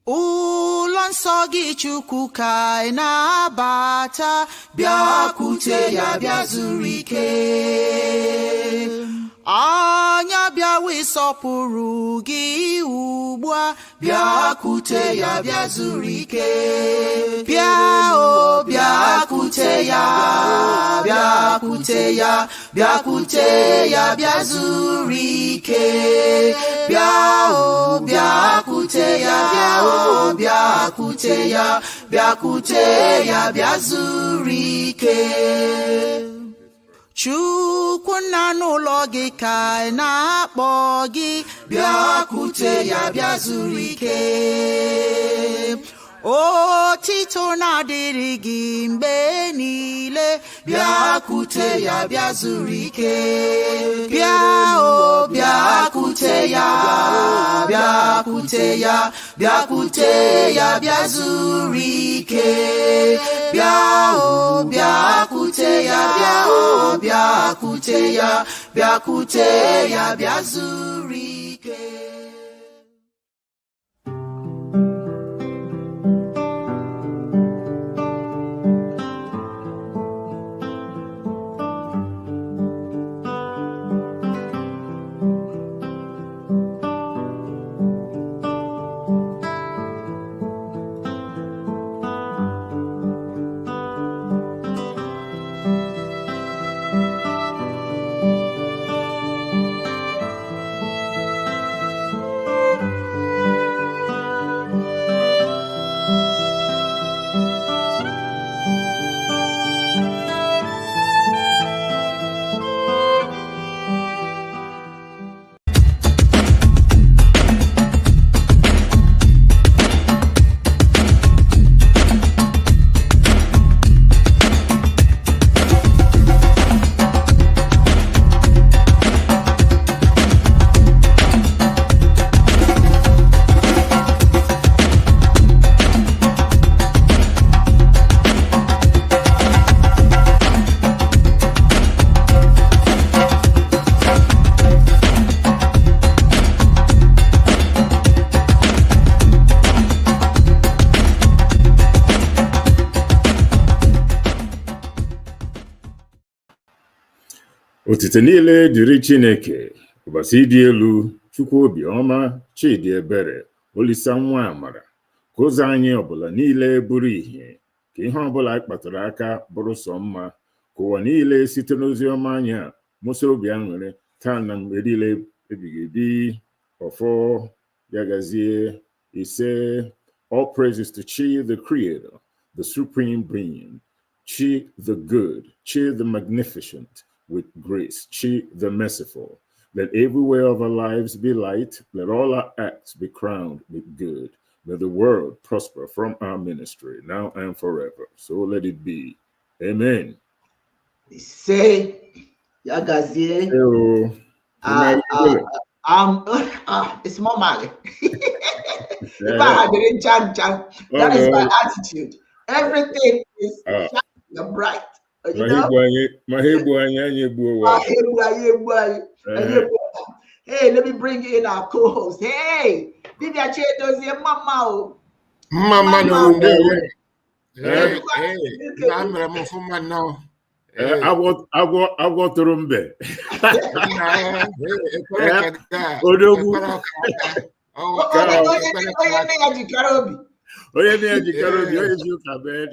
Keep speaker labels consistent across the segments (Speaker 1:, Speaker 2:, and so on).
Speaker 1: ụlọ nsọ gị Chukwu ka anyị na-abata, bịakwute ya bịa zuru ike. Anya bịawa ịsọpụrụ gị ugbu a, bịakwute ya bịa zuru ike. Bịa o bịakwute ya, bịakwute ya, bịakwute ya bịa zuru ike. Bịa o bịakwute ya, bịa o bịakwute ya, bịakwute ya bịa zuru ike. Chukwu nna n'ụlọ gị ka anyị na-akpọ gị, bịakwute ya bịa zuru ike. Otito na-adịrị gị mgbe niile, bịakwute ya bịa zuru ike. Bịa o bịakwute ya, bịakwute ya, bịakwute ya bịa zuru ike. Bịa o bịakwute ya, bịa o bịakwute ya, bịakwute ya bịa zuru ike.
Speaker 2: Otite niile dịrị Chineke, ụbọchị ịdị elu, Chukwu obiọma, Chidi ebere, Olisa nwa amara, ka ụzọ anyị ọbụla niile bụrụ ihe, ka ihe ọbụla anyị kpatara aka bụrụ sọ mma, ka ụwa niile site n'ozi ọma anyị a mụsa obi aṅụrị taa na mgbe niile ebighị ebi. Ọfọ ya gazie. Ise. All praises to Chi the Creator, the Supreme Being, Chi the Good, Chi the Magnificent, with grace, Chi the Merciful. Let every way of our lives be light. Let all our acts be crowned with good. May the world prosper from our ministry now and forever. So let it be. Amen.
Speaker 3: Say, Yagazie. It's more Mali. If I had it in Chan, that is my attitude. Everything is bright. You know? Hey, let me bring in our co-host. Hey, Dibia Chiedozie Mama.
Speaker 4: Mama no. Hey, I'm from man now.
Speaker 2: I want to rumbe.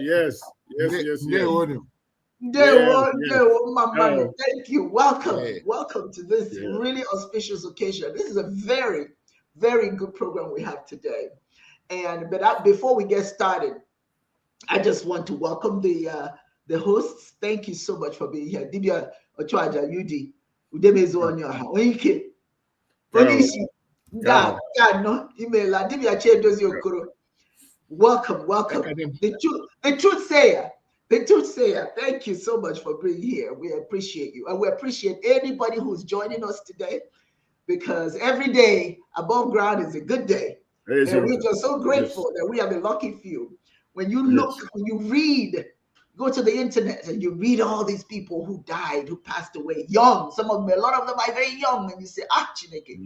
Speaker 2: Yes.
Speaker 3: Mama, thank you. Welcome to this really auspicious occasion. This is a very, very good program we have today. But before we get started, I just want to welcome the hosts. Thank you so much for being here. Dibia Chiedozie Okoro. Welcome. The truth sayer. Thank you so much for being here. We appreciate you. And we appreciate anybody who's joining us today, because every day above ground is a good day. And we're just so grateful that we have a lucky few. When you look, when you read, go to the internet and you read all these people who died, who passed away young. A lot of them are very young. And you say, Chineke,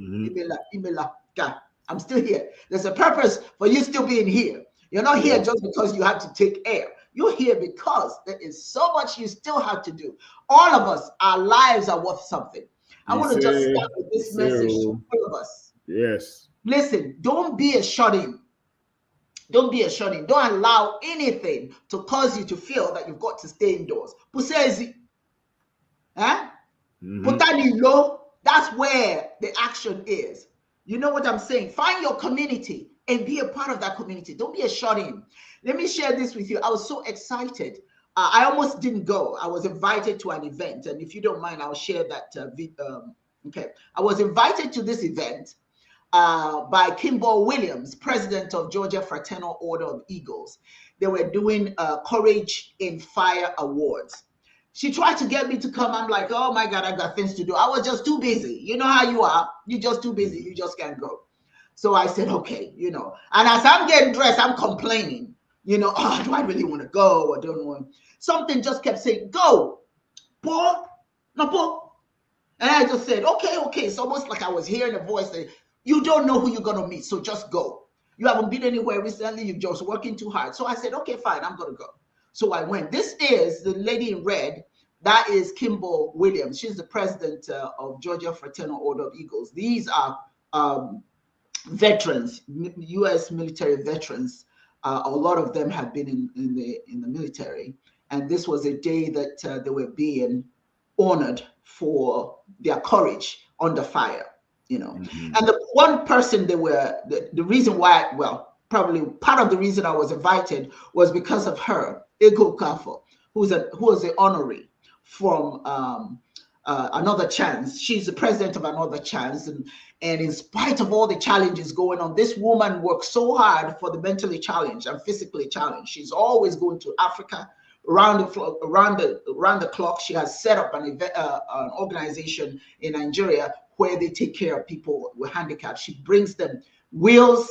Speaker 3: I'm still here. There's a purpose for you still being here. You're not here just because you have to take air. You're here because there is so much you still have to do. All of us, our lives are worth something. I want to just start with this message to all of us.
Speaker 2: Yes.
Speaker 3: Listen, don't be a shut-in. Don't be a shut-in. Don't allow anything to cause you to feel that you've got to stay indoors. Pusezi. Huh? Putani low. That's where the action is. You know what I'm saying? Find your community and be a part of that community. Don't be a shut-in. Let me share this with you. I was so excited. I almost didn't go. I was invited to an event. And if you don't mind, I'll share that. Okay. I was invited to this event by Kimball Williams, president of Georgia Fraternal Order of Eagles. They were doing Courage in Fire Awards. She tried to get me to come. I'm like, oh my God, I got things to do. I was just too busy. You know how you are. You're just too busy. You just can't go. So I said, okay, you know. And as I'm getting dressed, I'm complaining, you know, oh, do I really want to go? Or don't want. Something just kept saying, go, Paul, no, Paul. And I just said, okay. It's almost like I was hearing a voice saying, you don't know who you're going to meet, so just go. You haven't been anywhere recently. You're just working too hard. So I said, okay, fine, I'm going to go. So I went. This is the lady in red. That is Kimball Williams. She's the president of Georgia Fraternal Order of Eagles. These are veterans, U.S. military veterans. A lot of them have been in the military. And this was a day that they were being honored for their courage under fire, you know. And the one person they were, the reason why, well, probably part of the reason I was invited was because of her, Ego Kafo, who was the honoree from Another Chance. She's the president of Another Chance. And in spite of all the challenges going on, this woman works so hard for the mentally challenged and physically challenged. She's always going to Africa around the clock. She has set up an organization in Nigeria where they take care of people with handicaps. She brings them wheels,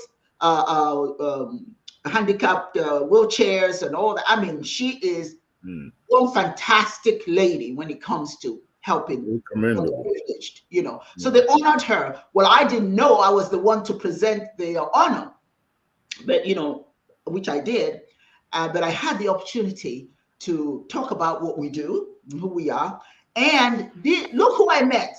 Speaker 3: handicapped wheelchairs and all that. I mean, she is one fantastic lady when it comes to helping the privileged, you know. So they honored her. Well, I didn't know I was the one to present the honor, but, you know, which I did. But I had the opportunity to talk about what we do, who we are. And look who I met,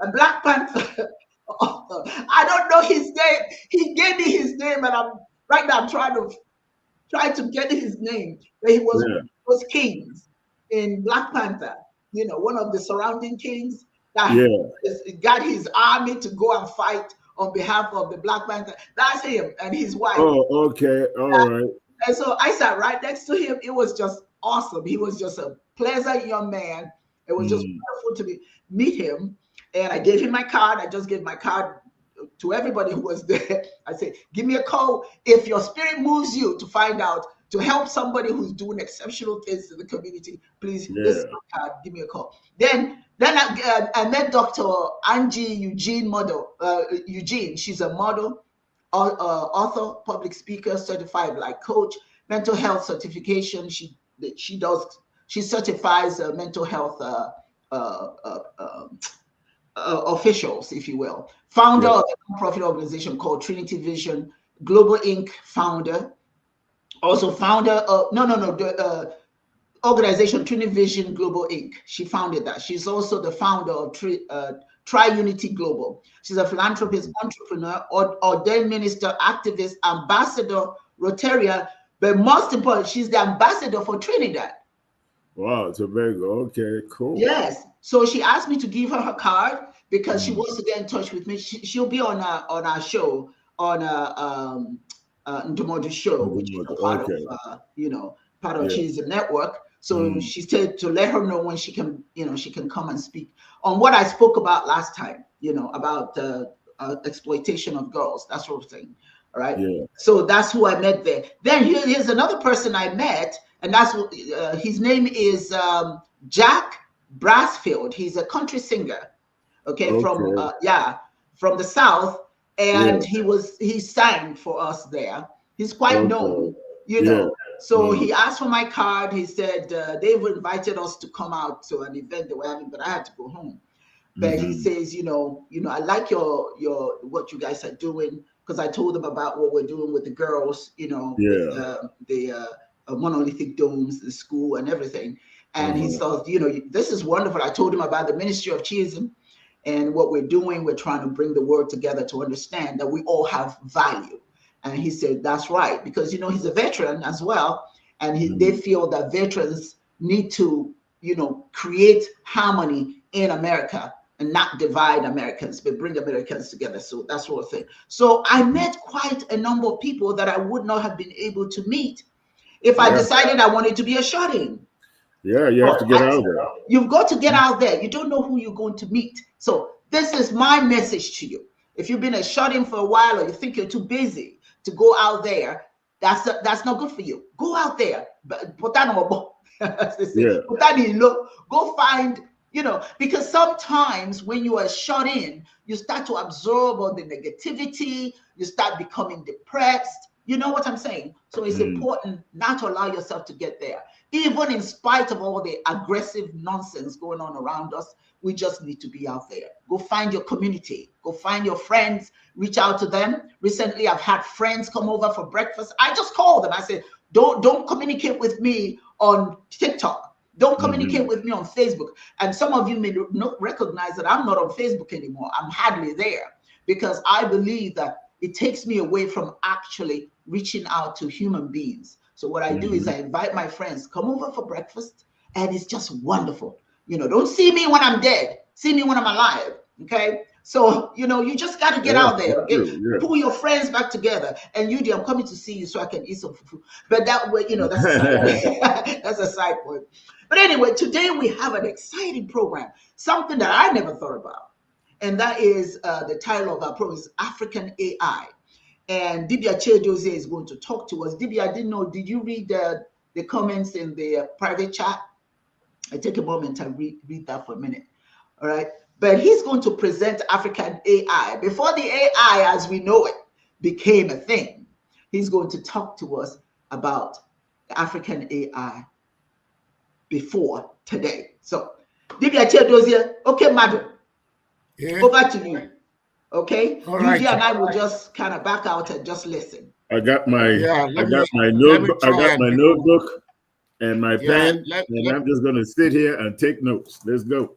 Speaker 3: a Black Panther. I don't know his name. He gave me his name, and I'm trying to get his name. But he was kings in Black Panther. You know, one of the surrounding kings that got his army to go and fight on behalf of the Black Panther. That's him and his wife.
Speaker 2: Oh, okay, all right.
Speaker 3: And so I sat right next to him. It was just awesome. He was just a pleasant young man. It was just wonderful to meet him. And I gave him my card. I just gave my card to everybody who was there. I said, give me a call if your spirit moves you to find out, to help somebody who's doing exceptional things in the community. Please, this is my card. Give me a call. Then I met Dr. Angie Eugene. She's a model, author, public speaker, certified life coach, mental health certification. She certifies mental health officials, if you will. Founder of a nonprofit organization called Trinity Vision, Global Inc. founder. Also founder of the organization Trinity Vision Global Inc. She founded that. She's also the founder of Tri-Unity Global. She's a philanthropist, entrepreneur, ordained minister, activist, ambassador, Rotarian, but most important, she's the ambassador for Trinidad.
Speaker 2: Wow, Tobago. Okay, cool.
Speaker 3: Yes. So she asked me to give her her card because she wants to get in touch with me. She'll be on our show, on Ndomodu's show, which is a part of part of Chiist Network. So she said to let her know when she can come and speak on what I spoke about last time, about exploitation of girls, that sort of thing. All right. Yeah. So that's who I met there. Then here's another person I met, and that's his name is Jack Brassfield. He's a country singer. Okay. From the South. And he sang for us there. He's quite known, So he asked for my card. He said they've invited us to come out to an event they were having, but I had to go home. But he says, I like your what you guys are doing, because I told him about what we're doing with the girls, with the monolithic domes, the school and everything. And he thought, this is wonderful. I told him about the ministry of Chiism and what we're doing. We're trying to bring the world together to understand that we all have value. And he said, that's right, because, he's a veteran as well. And they feel that veterans need to, create harmony in America and not divide Americans, but bring Americans together. So that sort of thing. So I met quite a number of people that I would not have been able to meet if I decided I wanted to be a shut-in.
Speaker 2: Yeah, you have to get out there.
Speaker 3: You've got to get out there. You don't know who you're going to meet. So this is my message to you. If you've been a shut-in for a while, or you think you're too busy to go out there, that's not good for you. Go out there. Put that on put that in low. Go find, because sometimes when you are shut in, you start to absorb all the negativity. You start becoming depressed. You know what I'm saying? So it's important not to allow yourself to get there. Even in spite of all the aggressive nonsense going on around us, we just need to be out there. Go find your community. Go find your friends. Reach out to them. Recently, I've had friends come over for breakfast. I just called them. I said, don't communicate with me on TikTok. Don't communicate with me on Facebook. And some of you may not recognize that I'm not on Facebook anymore. I'm hardly there, because I believe that it takes me away from actually reaching out to human beings. So what I do is I invite my friends, come over for breakfast, and it's just wonderful. Don't see me when I'm dead. See me when I'm alive. Okay. So, you just got to get out there. Pull your friends back together. And Yudi, I'm coming to see you so I can eat some fufu. But that way, that's a side point. That's a side point. But anyway, today we have an exciting program, something that I never thought about. And that is the title of our program is African AI. And Dibia Chiedozie is going to talk to us. Dibia, I didn't know, did you read the comments in the private chat? I take a moment and read that for a minute. All right. But he's going to present African AI. Before the AI as we know it became a thing, he's going to talk to us about the African AI before today. So, Dibia Chiedozie, okay, madam. Over to you. Okay, Yudi and I will just kind of back out and just listen.
Speaker 2: I got my notebook. I got my notebook and my pen, and I'm just going to sit here and take notes. Let's go.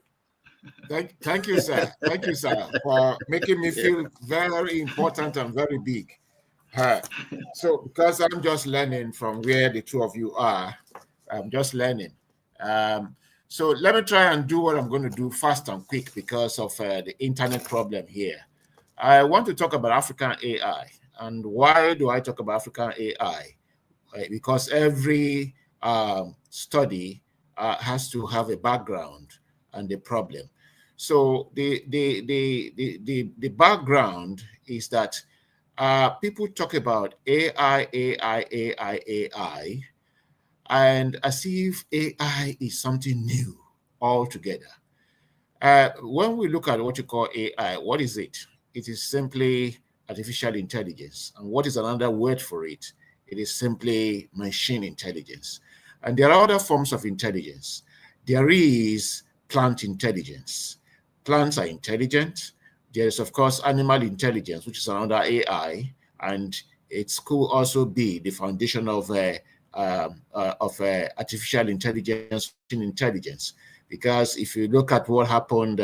Speaker 4: Thank you, sir. Thank you, sir, for making me feel very important and very big. So, because I'm just learning from where the two of you are, I'm just learning. So let me try and do what I'm going to do fast and quick because of the internet problem here. I want to talk about African AI. And why do I talk about African AI? Because every study has to have a background and a problem. So the background is that people talk about AI, and as if AI is something new altogether. When we look at what you call AI, what is it? It is simply artificial intelligence. And what is another word for it? It is simply machine intelligence. And there are other forms of intelligence. There is plant intelligence. Plants are intelligent. There is, of course, animal intelligence, which is another AI, and it could also be the foundation of artificial intelligence, intelligence. Because if you look at what happened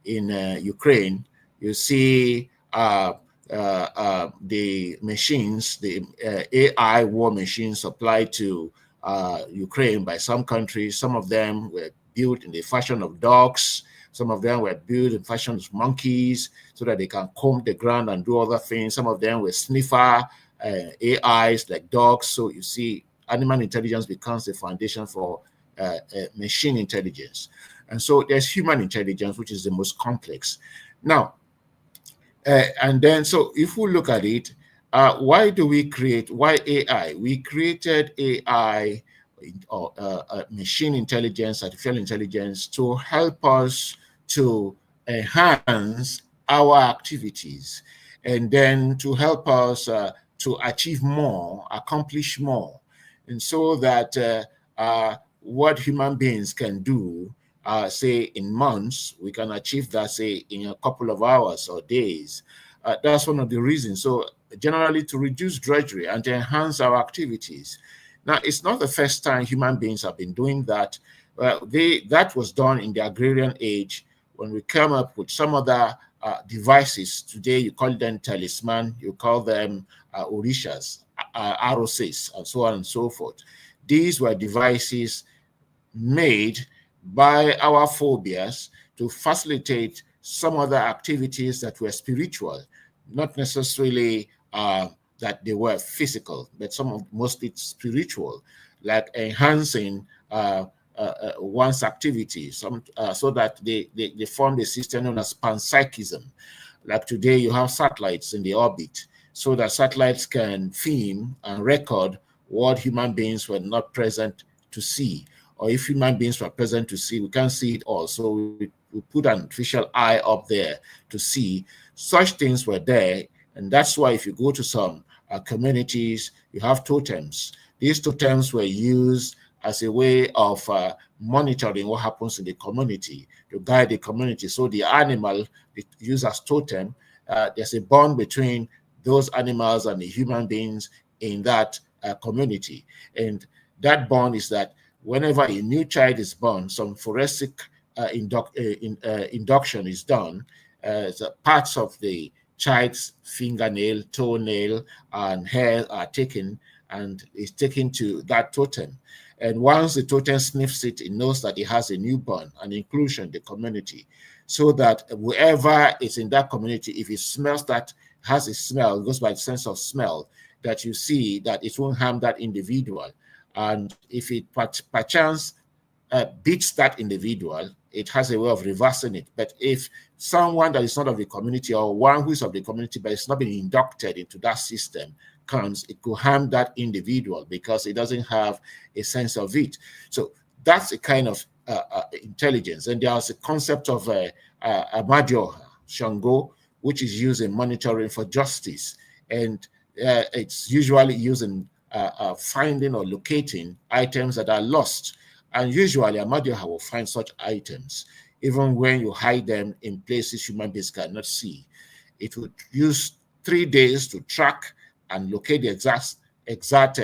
Speaker 4: in Ukraine, you see the machines, the AI war machines supplied to Ukraine by some countries. Some of them were built in the fashion of dogs. Some of them were built in fashion of monkeys so that they can comb the ground and do other things. Some of them were sniffer AIs like dogs. So you see, animal intelligence becomes the foundation for machine intelligence. And so there's human intelligence, which is the most complex. Now, and then, so if we look at it, why AI? We created AI, or machine intelligence, artificial intelligence, to help us to enhance our activities, and then to help us to achieve more, accomplish more. And so that what human beings can do, say in months, we can achieve that, say, in a couple of hours or days. That's one of the reasons. So generally to reduce drudgery and to enhance our activities. Now, it's not the first time human beings have been doing that. That was done in the agrarian age when we came up with some other devices. Today, you call them talisman, you call them orishas, aroses, and so on and so forth. These were devices made by our phobias to facilitate some other activities that were spiritual, not necessarily that they were physical, but mostly spiritual, like enhancing one's activity, so that they formed a system known as panpsychism. Like today, you have satellites in the orbit, so that satellites can film and record what human beings were not present to see. Or if human beings were present to see, we can't see it all. So we put an artificial eye up there to see. Such things were there. And that's why if you go to some communities, you have totems. These totems were used as a way of monitoring what happens in the community, to guide the community. So the animal used as totem, there's a bond between those animals and the human beings in that community. And that bond is that whenever a new child is born, some forensic induction is done. So parts of the child's fingernail, toenail, and hair are taken and is taken to that totem. And once the totem sniffs it, it knows that it has a newborn, an inclusion in the community, so that whoever is in that community, if it smells that has a smell, it goes by the sense of smell, that you see that it won't harm that individual. And if it perchance beats that individual, it has a way of reversing it. But if someone that is not of the community, or one who is of the community but it's not been inducted into that system, comes, it could harm that individual because it doesn't have a sense of it. So that's a kind of intelligence. And there's a concept of Amadio Shango, which is used in monitoring for justice. And it's usually used in finding or locating items that are lost. And usually Amadioha will find such items, even when you hide them in places human beings cannot see. It would use 3 days to track and locate the exact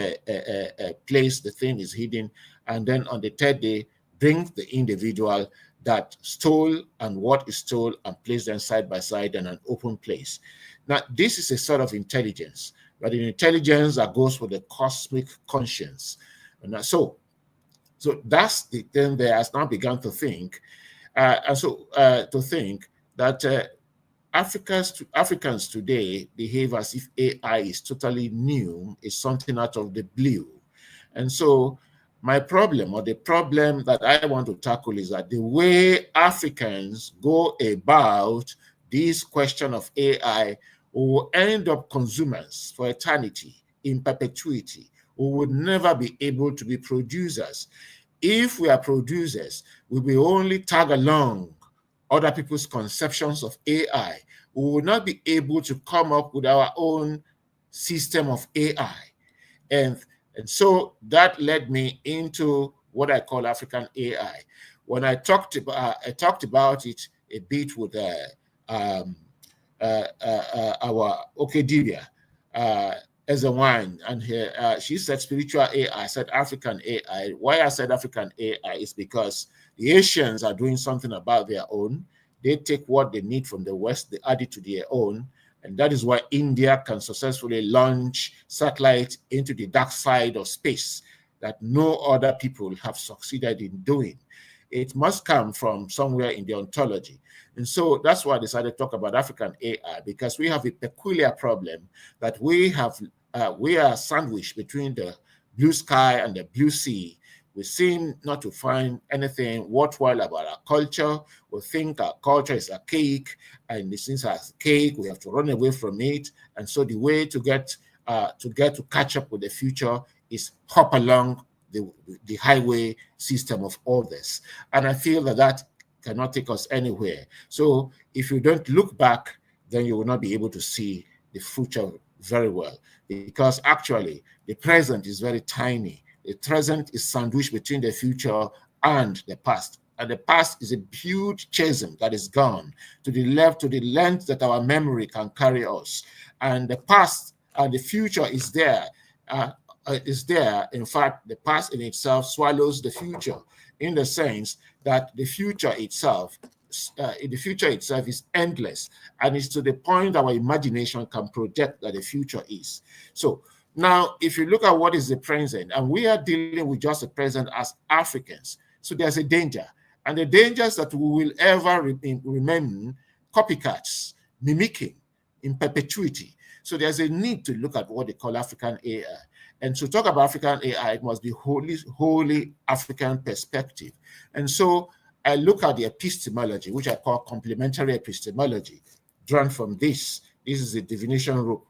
Speaker 4: place the thing is hidden. And then on the 3rd day, bring the individual that stole and what is stole and place them side by side in an open place. Now, this is a sort of intelligence, but an intelligence that goes with the cosmic conscience. And so that's the thing that has now begun to think, to think that Africans today behave as if AI is totally new, is something out of the blue. And so my problem, or the problem that I want to tackle, is that the way Africans go about this question of AI, we will end up consumers for eternity, in perpetuity. We would never be able to be producers. If we are producers, we will only tag along other people's conceptions of AI. We will not be able to come up with our own system of AI. And so that led me into what I call African AI. When I talked about it a bit with our Dibia as a wine, and she said spiritual AI. I said African AI. Why I said African AI is because the Asians are doing something about their own. They take what they need from the West, they add it to their own. And that is why India can successfully launch satellites into the dark side of space that no other people have succeeded in doing. It must come from somewhere in the ontology. And so that's why I decided to talk about African AI, because we have a peculiar problem that we are sandwiched between the blue sky and the blue sea. We seem not to find anything worthwhile about our culture. We think our culture is archaic, and since it's archaic, we have to run away from it. And so the way to catch up with the future is hop along the highway system of all this. And I feel that cannot take us anywhere. So if you don't look back, then you will not be able to see the future very well, because actually the present is very tiny. The present is sandwiched between the future and the past. And the past is a huge chasm that is gone to the length that our memory can carry us. And the past and the future is there. In fact, the past in itself swallows the future, in the sense that the future itself is endless, and it's to the point our imagination can project that the future is. So now, if you look at what is the present, and we are dealing with just the present as Africans, so there's a danger, and the danger is that we will ever remain copycats, mimicking in perpetuity. So there's a need to look at what they call African AI. And to talk about African AI, it must be wholly African perspective. And so I look at the epistemology, which I call complementary epistemology, drawn from this. This is the divination root.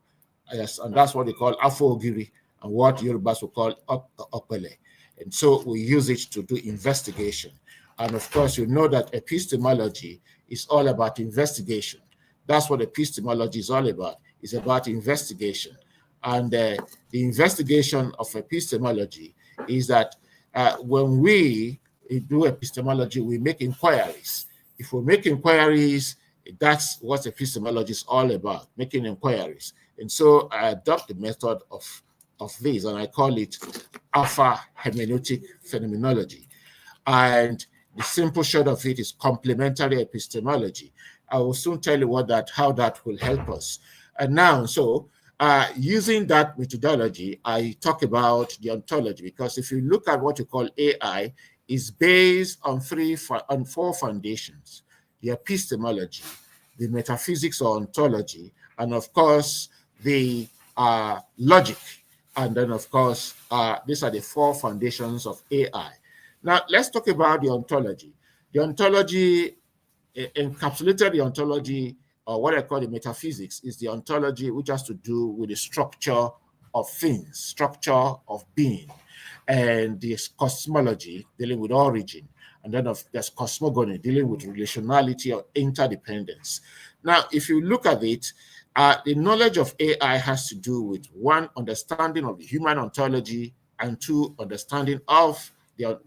Speaker 4: Yes, and that's what they call Afo-Ogiri, and what Yorubas will call Opele. And so we use it to do investigation. And of course, you know that epistemology is all about investigation. That's what epistemology is all about. It's about investigation. And the investigation of epistemology is that when we do epistemology, we make inquiries. If we make inquiries, that's what epistemology is all about, making inquiries. And so I adopt the method of this, and I call it alpha hermeneutic phenomenology. And the simple short of it is complementary epistemology. I will soon tell you how that will help us. And now, so using that methodology, I talk about the ontology, because if you look at what you call AI, is based on four foundations: the epistemology, the metaphysics or ontology, and of course the logic. And then of course these are the four foundations of AI. Now let's talk about the ontology. The ontology, encapsulated the ontology, or what I call the metaphysics, is the ontology which has to do with the structure of things, structure of being. And there's cosmology, dealing with origin. And then there's cosmogony, dealing with relationality or interdependence. Now, if you look at it, the knowledge of AI has to do with, one, understanding of the human ontology, and two, understanding of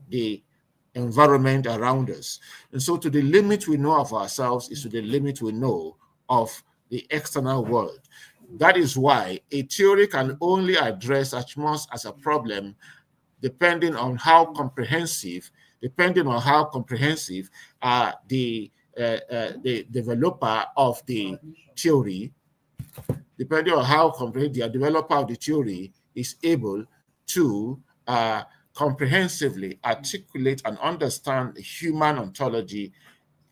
Speaker 4: the environment around us. And so to the limit we know of ourselves is to the limit we know of the external world. That is why a theory can only address as much as a problem depending on how comprehensive the developer of the theory, depending on how comprehensive the developer of the theory is able to comprehensively articulate and understand the human ontology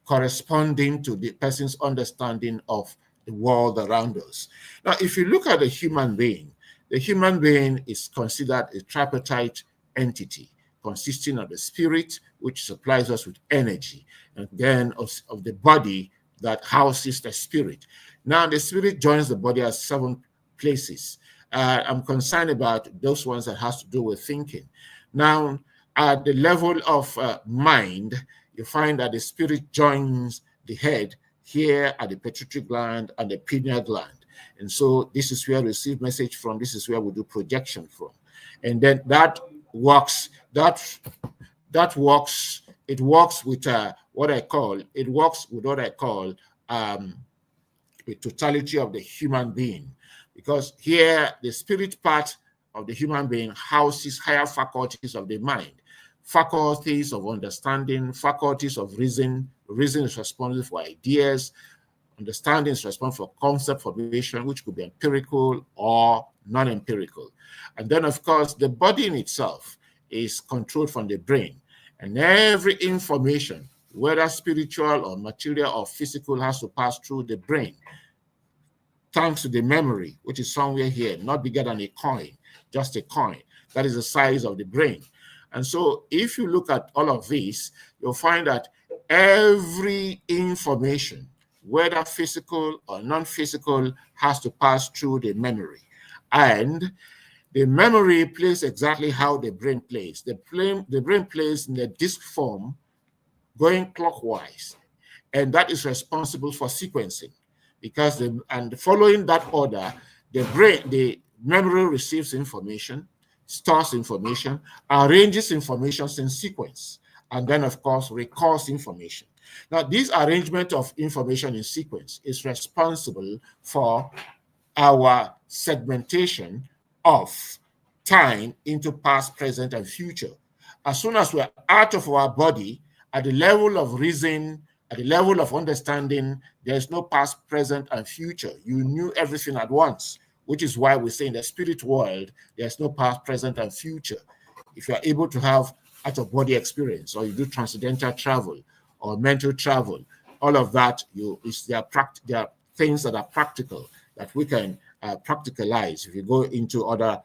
Speaker 4: corresponding to the person's understanding of the world around us. Now, if you look at the human being is considered a tripartite entity consisting of the spirit, which supplies us with energy, and then of the body that houses the spirit. Now, the spirit joins the body at 7 places. I'm concerned about those ones that has to do with thinking. Now, at the level of mind, you find that the spirit joins the head here at the pituitary gland and the pineal gland. And so this is where we receive message from, this is where we do projection from. And then it works with what I call the totality of the human being. Because here, the spirit part of the human being houses higher faculties of the mind, faculties of understanding, faculties of reason. Reason is responsible for ideas. Understanding is responsible for concept formation, which could be empirical or non-empirical. And then, of course, the body in itself is controlled from the brain. And every information, whether spiritual or material or physical, has to pass through the brain, thanks to the memory, which is somewhere here, not bigger than a coin, just a coin. That is the size of the brain. And so if you look at all of this, you'll find that every information, whether physical or non-physical, has to pass through the memory. And the memory plays exactly how the brain plays. The brain plays in the disk form, going clockwise, and that is responsible for sequencing. Because following that order, the memory receives information, stores information, arranges information in sequence, and then, of course, records information. Now, this arrangement of information in sequence is responsible for our segmentation of time into past, present, and future. As soon as we're out of our body, at the level of reason, at the level of understanding, there's no past, present, and future. You knew everything at once, which is why we say in the spirit world, there's no past, present, and future. If you're able to have out-of-body experience, or you do transcendental travel, or mental travel, all of that, there are things that are practical that we can practicalize if you go into other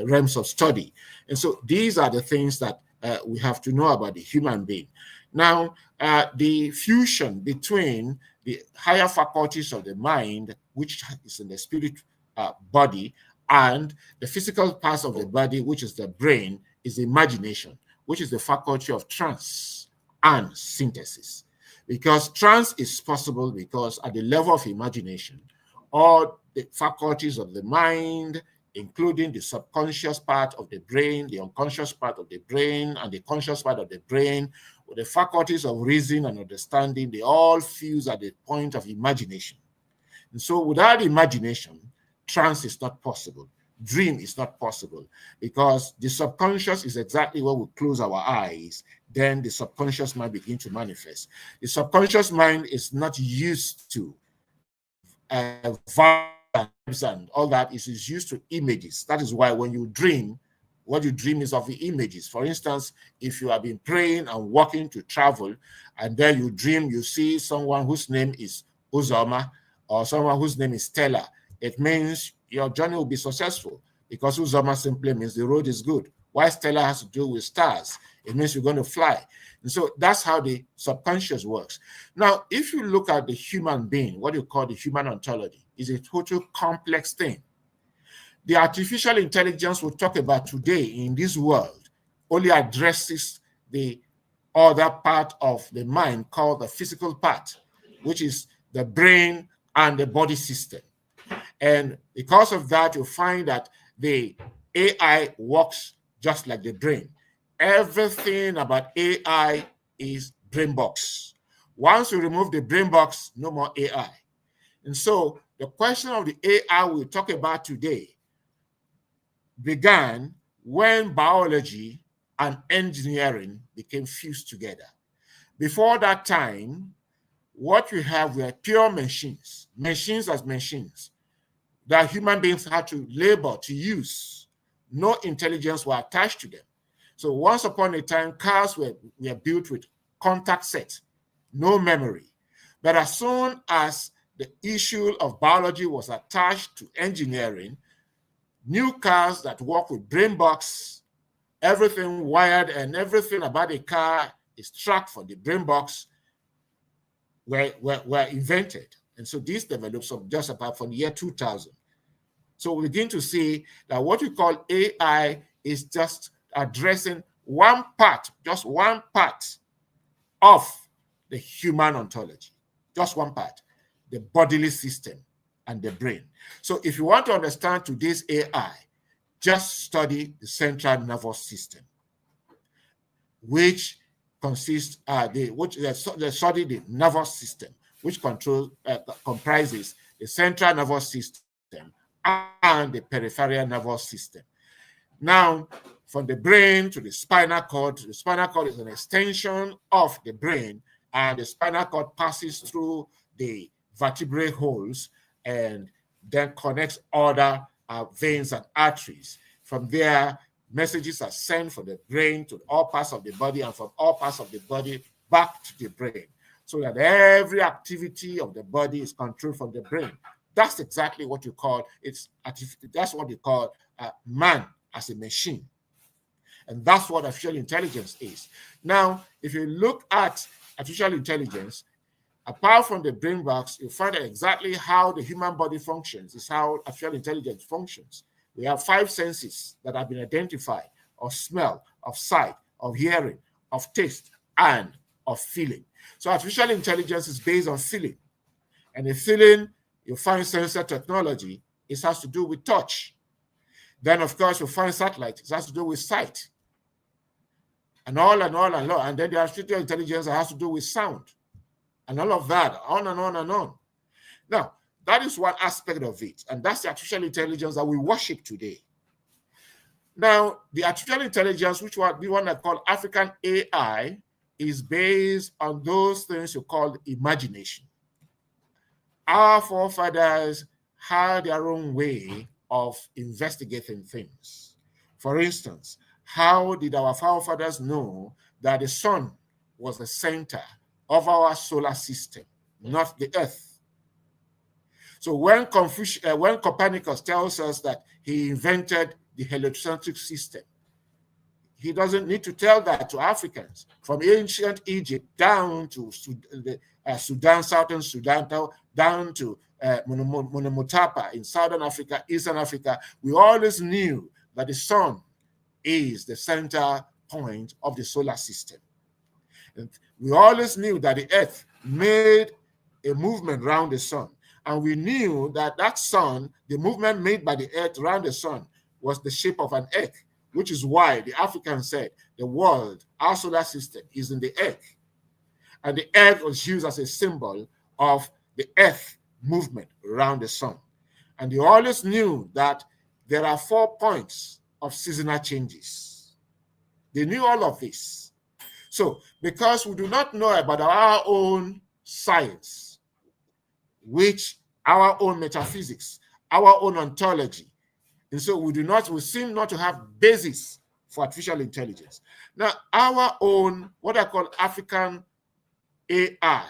Speaker 4: realms of study. And so these are the things that we have to know about the human being. Now, the fusion between the higher faculties of the mind, which is in the spirit body, and the physical parts of the body, which is the brain, is imagination, which is the faculty of trance and synthesis. Because trance is possible because at the level of imagination, all the faculties of the mind, including the subconscious part of the brain, the unconscious part of the brain, and the conscious part of the brain, with the faculties of reason and understanding, they all fuse at the point of imagination. And so without imagination, trance is not possible. Dream is not possible, because the subconscious is exactly when we close our eyes, then the subconscious mind begins to manifest. The subconscious mind is not used to vibes and all that. It is used to images. That is why when you dream, what you dream is of the images. For instance, if you have been praying and walking to travel, and then you dream, you see someone whose name is Uzoma, or someone whose name is Stella, it means your journey will be successful, because Uzoma simply means the road is good. Why Stella has to do with stars? It means you're going to fly. And so that's how the subconscious works. Now, if you look at the human being, what you call the human ontology, is a total complex thing. The artificial intelligence we'll talk about today in this world only addresses the other part of the mind called the physical part, which is the brain and the body system. And because of that, you find that the AI works just like the brain. Everything about AI is brain box. Once you remove the brain box, no more AI. And so the question of the AI we'll talk about today began when biology and engineering became fused together. Before that time, what we have were pure machines, machines as machines, that human beings had to labor to use. No intelligence were attached to them. So once upon a time, cars were built with contact sets, no memory. But as soon as the issue of biology was attached to engineering, new cars that work with brain box, everything wired and everything about the car is tracked from the brain box, were invented. And so this developed just about from the year 2000. So we begin to see that what we call AI is just addressing one part, just one part of the human ontology, just one part, the bodily system and the brain. So if you want to understand today's AI, just study the central nervous system, which consists, study the nervous system, which comprises the central nervous system and the peripheral nervous system. Now, from the brain to the spinal cord is an extension of the brain, and the spinal cord passes through the vertebrae holes and then connects other veins and arteries. From there, messages are sent from the brain to all parts of the body, and from all parts of the body back to the brain, so that every activity of the body is controlled from the brain. That's exactly what you call that's what you call man as a machine. And that's what artificial intelligence is. Now, if you look at artificial intelligence, apart from the brain box, you find out exactly how the human body functions, is how artificial intelligence functions. We have 5 senses that have been identified: of smell, of sight, of hearing, of taste, and of feeling. So artificial intelligence is based on feeling. And the feeling, you find sensor technology, it has to do with touch. Then, of course, you find satellite, it has to do with sight. and all and all and all. And then the artificial intelligence that has to do with sound and all of that, on and on and on. Now, that is one aspect of it. And that's the artificial intelligence that we worship today. Now, the artificial intelligence, which the one I call African AI, is based on those things you call imagination. Our forefathers had their own way of investigating things. For instance, how did our forefathers know that the sun was the center of our solar system, not the earth? So when Copernicus tells us that he invented the heliocentric system, he doesn't need to tell that to Africans. From ancient Egypt down to Sudan, southern Sudan, down to Monomotapa in southern Africa, eastern Africa, we always knew that the sun is the center point of the solar system. And we always knew that the earth made a movement around the sun. And we knew that that sun, the movement made by the earth around the sun, was the shape of an egg, which is why the Africans said the world, our solar system, is in the egg. And the egg was used as a symbol of the earth movement around the sun. And they always knew that there are 4 points of seasonal changes. They knew all of this. So, because we do not know about our own science, which our own metaphysics, our own ontology, and so we seem not to have basis for artificial intelligence. Now, our own, what I call African AI,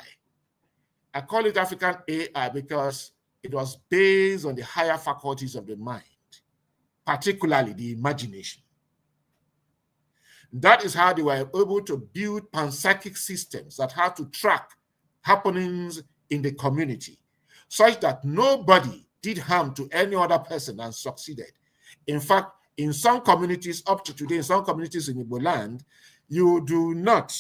Speaker 4: I call it African AI because it was based on the higher faculties of the mind, particularly the imagination. That is how they were able to build panpsychic systems that had to track happenings in the community, such that nobody did harm to any other person and succeeded. In fact, in some communities up to today, in some communities in Igbo land, you do not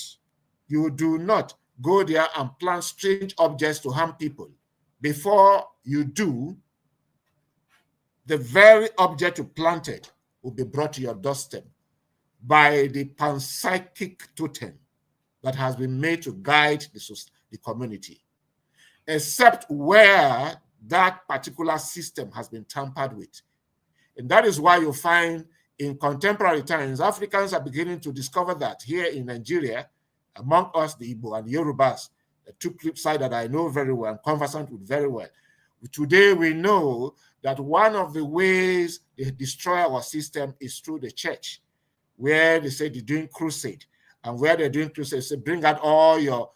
Speaker 4: go there and plant strange objects to harm people. Before you do, the very object you planted will be brought to your doorstep by the panpsychic totem that has been made to guide the community, except where that particular system has been tampered with. And that is why you find in contemporary times, Africans are beginning to discover that here in Nigeria, among us, the Igbo and the Yorubas, the two sides that I know very well and conversant with very well. Today we know that one of the ways they destroy our system is through the church, where they say they're doing crusade, and where they're doing crusade, they say bring out all your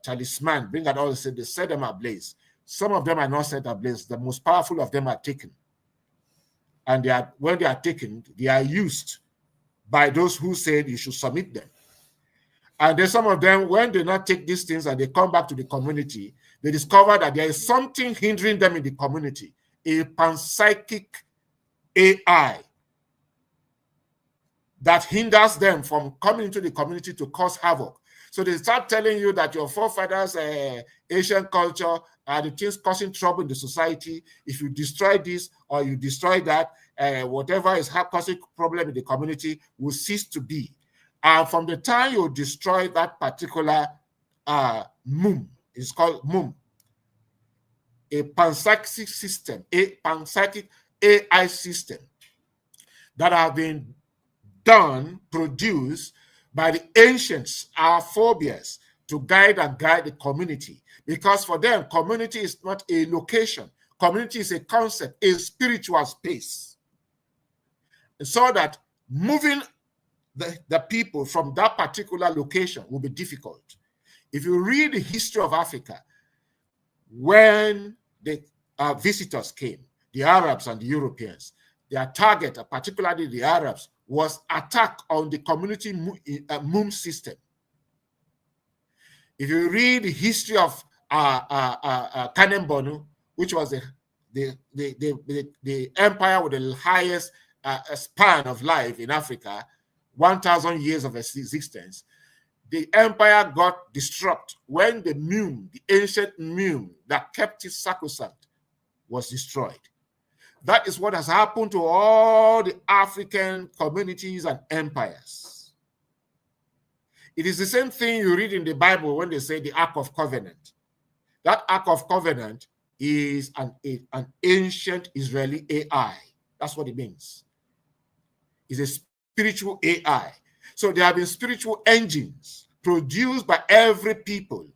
Speaker 4: talisman, bring out all, they set them ablaze. Some of them are not set ablaze. The most powerful of them are taken. And when they are taken, they are used by those who said you should submit them. And then some of them, when they not take these things and they come back to the community, they discover that there is something hindering them in the community, a panpsychic AI that hinders them from coming into the community to cause havoc. So they start telling you that your forefathers' Asian culture are the things causing trouble in the society. If you destroy this or you destroy that, whatever is causing problem in the community will cease to be. And from the time you destroy that particular mum, it's called mum, a panpsychic system, a panpsychic AI system that have been produced by the ancients, our forebears, to guide the community. Because for them, community is not a location. Community is a concept, a spiritual space. And so that moving the people from that particular location will be difficult. If you read the history of Africa, when the visitors came, the Arabs and the Europeans, their target, particularly the Arabs, was attack on the community mum system. If you read the history of Kanembonu, which was the empire with the highest span of life in Africa, 1,000 years of existence, the empire got disrupted when the mum, the ancient mum that kept it sacrosanct, was destroyed. That is what has happened to all the African communities and empires. It is the same thing you read in the Bible when they say the Ark of Covenant. That Ark of Covenant is an ancient Israeli AI. That's what it means. It's a spiritual AI. So there have been spiritual engines produced by every people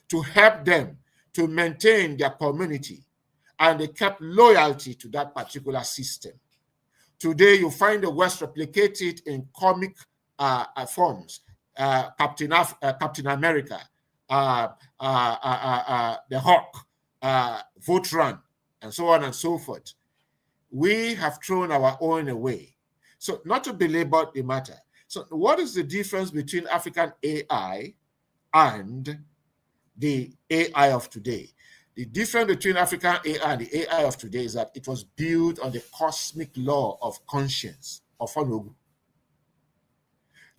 Speaker 4: to help them to maintain their community, and they kept loyalty to that particular system. Today, you find the West replicated in comic forms. Captain America, the Hawk, Voltron, and so on and so forth. We have thrown our own away. So not to belabor the matter. So what is the difference between African AI and the AI of today? The difference between African AI and the AI of today is that it was built on the cosmic law of conscience of Onogu.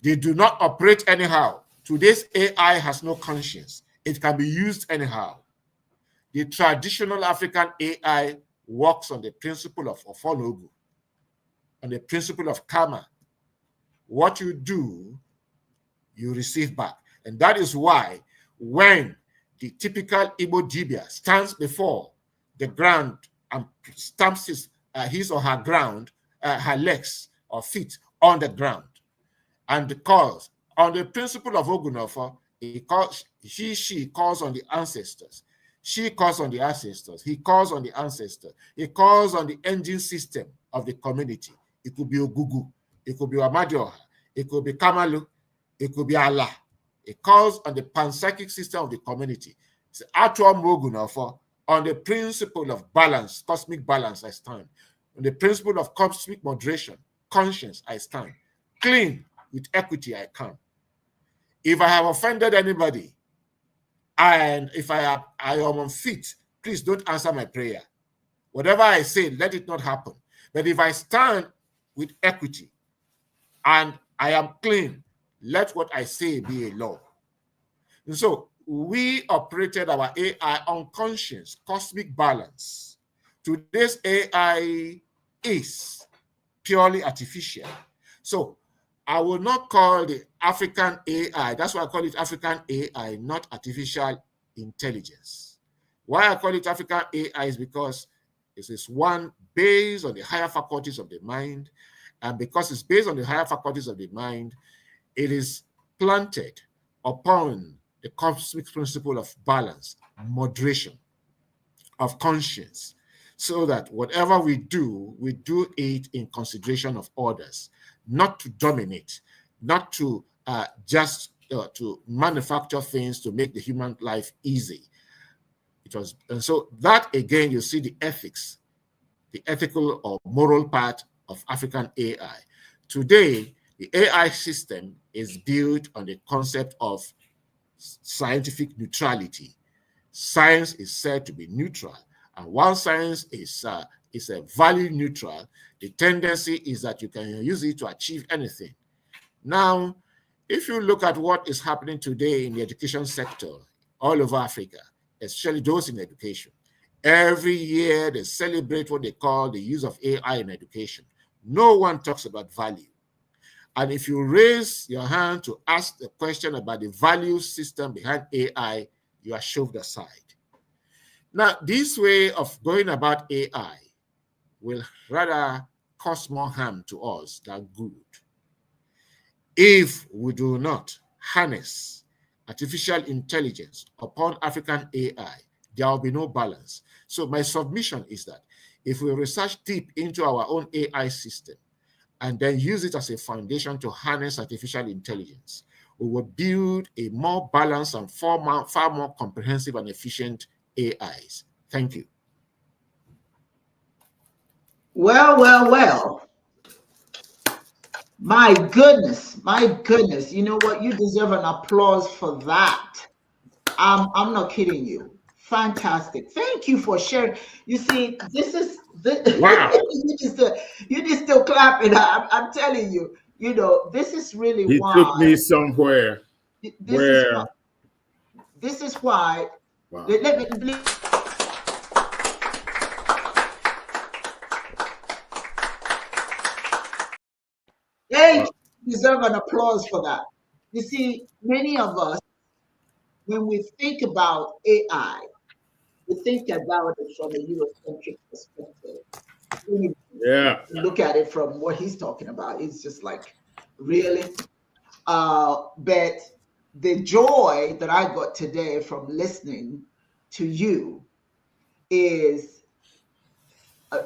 Speaker 4: They do not operate anyhow. Today's AI has no conscience. It can be used anyhow. The traditional African AI works on the principle of Onogu, on the principle of karma. What you do, you receive back. And that is why when the typical Igbo Dibia stands before the ground and stamps his or her ground, her legs or feet on the ground, and calls on the principle of Ogunofo, she calls on the ancestors. She calls on the ancestors. He calls on the ancestors. He calls on the engine system of the community. It could be Ogugu. It could be Amadioha. It could be Kamalu. It could be Allah. It calls on the panpsychic system of the community. It's actual Ogunofo on the principle of balance, cosmic balance, I stand. On the principle of cosmic moderation, conscience, I stand. Clean with equity, I come. If I have offended anybody, and if I am unfit, please don't answer my prayer. Whatever I say, let it not happen. But if I stand with equity and I am clean, let what I say be a law. And so we operated our AI on conscience, cosmic balance. Today's AI is purely artificial. So I will not call the African AI, that's why I call it African AI, not artificial intelligence. Why I call it African AI is because it is one based on the higher faculties of the mind, and because it's based on the higher faculties of the mind, it is planted upon the cosmic principle of balance, moderation, of conscience, so that whatever we do it in consideration of others, not to dominate, not to just to manufacture things to make the human life easy. And so that again, you see the ethics, the ethical or moral part of African AI. Today, the AI system is built on the concept of scientific neutrality. Science is said to be neutral, and while science is a value neutral, the tendency is that you can use it to achieve anything. Now, if you look at what is happening today in the education sector all over Africa, especially those in education, every year they celebrate what they call the use of AI in education. No one talks about value. And if you raise your hand to ask the question about the value system behind AI, you are shoved aside. Now, this way of going about AI will rather cause more harm to us than good. If we do not harness artificial intelligence upon African AI, there will be no balance. So my submission is that if we research deep into our own AI system and then use it as a foundation to harness artificial intelligence, we will build a more balanced and far more comprehensive and efficient AIs. Thank you.
Speaker 3: Well. My goodness. You know what? You deserve an applause for that. I'm not kidding you. Fantastic. Thank you for sharing. You see, this is
Speaker 4: Wow.
Speaker 3: you just still clapping. I'm telling you, you know, this is really
Speaker 2: He
Speaker 3: why
Speaker 2: took me somewhere
Speaker 3: this is why
Speaker 2: wow.
Speaker 3: let me Hey, you deserve an applause for that. You see, many of us, when we think about AI, we think about it from a Eurocentric perspective. When you look at it from what he's talking about, it's just like, really? But the joy that I got today from listening to you is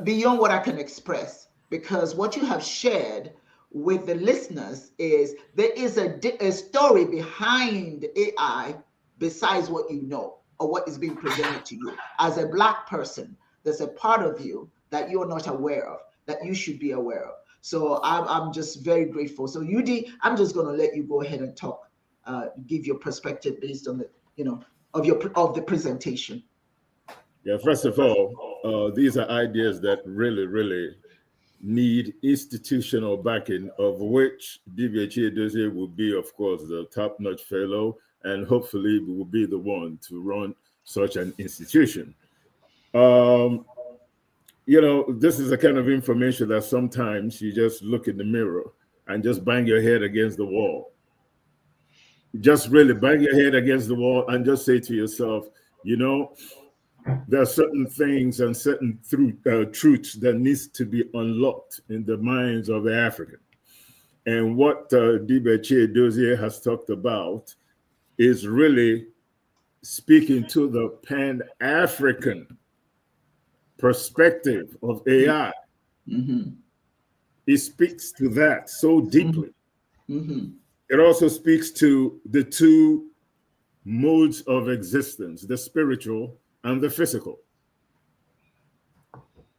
Speaker 3: beyond what I can express, because what you have shared with the listeners is there is a story behind AI besides what you know or what is being presented to you. As a Black person, there's a part of you that you're not aware of, that you should be aware of. So I'm just very grateful. So UD, I'm just going to let you go ahead and talk, give your perspective based on the, of the presentation.
Speaker 2: Yeah, first of all, these are ideas that really need institutional backing, of which Dibia Chiedozie will be, of course, the top-notch fellow, and hopefully will be the one to run such an institution. This is the kind of information that sometimes you just look in the mirror and just bang your head against the wall. Just really bang your head against the wall and just say to yourself, there are certain things and certain truths that needs to be unlocked in the minds of the African. And what Dibia Chiedozie has talked about is really speaking to the Pan-African perspective of AI.
Speaker 3: Mm-hmm.
Speaker 2: It speaks to that so deeply.
Speaker 3: Mm-hmm.
Speaker 2: It also speaks to the two modes of existence, the spiritual and the physical.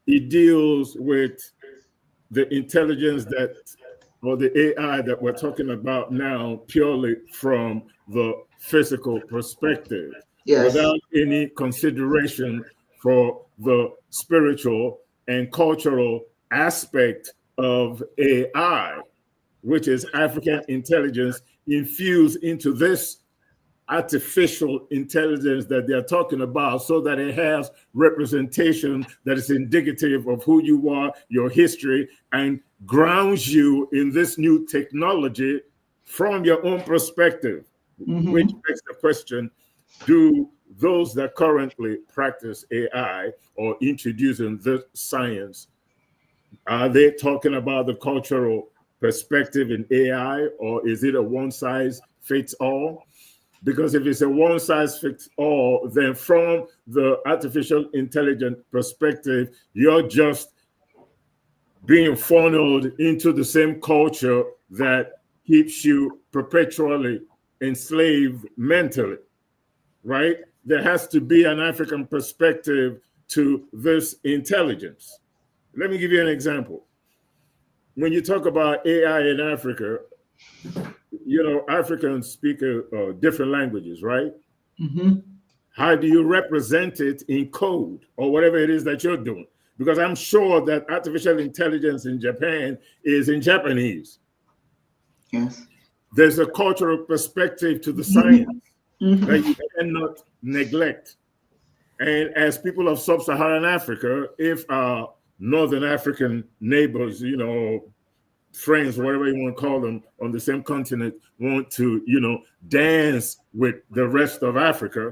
Speaker 2: It deals with the intelligence or the AI that we're talking about now purely from the physical perspective, without any consideration for the spiritual and cultural aspect of AI, which is African intelligence infused into this artificial intelligence that they're talking about, so that it has representation that is indicative of who you are, your history, and grounds you in this new technology from your own perspective. Mm-hmm. Which begs the question, do those that currently practice AI or introducing this science, are they talking about the cultural perspective in AI, or is it a one-size-fits-all? Because if it's a one-size-fits-all, then from the artificial intelligence perspective, you're just being funneled into the same culture that keeps you perpetually enslaved mentally, right? There has to be an African perspective to this intelligence. Let me give you an example. When you talk about AI in Africa, Africans speak different languages, right?
Speaker 3: Mm-hmm.
Speaker 2: How do you represent it in code or whatever it is that you're doing? Because I'm sure that artificial intelligence in Japan is in Japanese.
Speaker 3: Yes.
Speaker 2: There's a cultural perspective to the science that you cannot neglect. And as people of sub-Saharan Africa, if our Northern African neighbors, friends, whatever you want to call them, on the same continent want to, dance with the rest of Africa,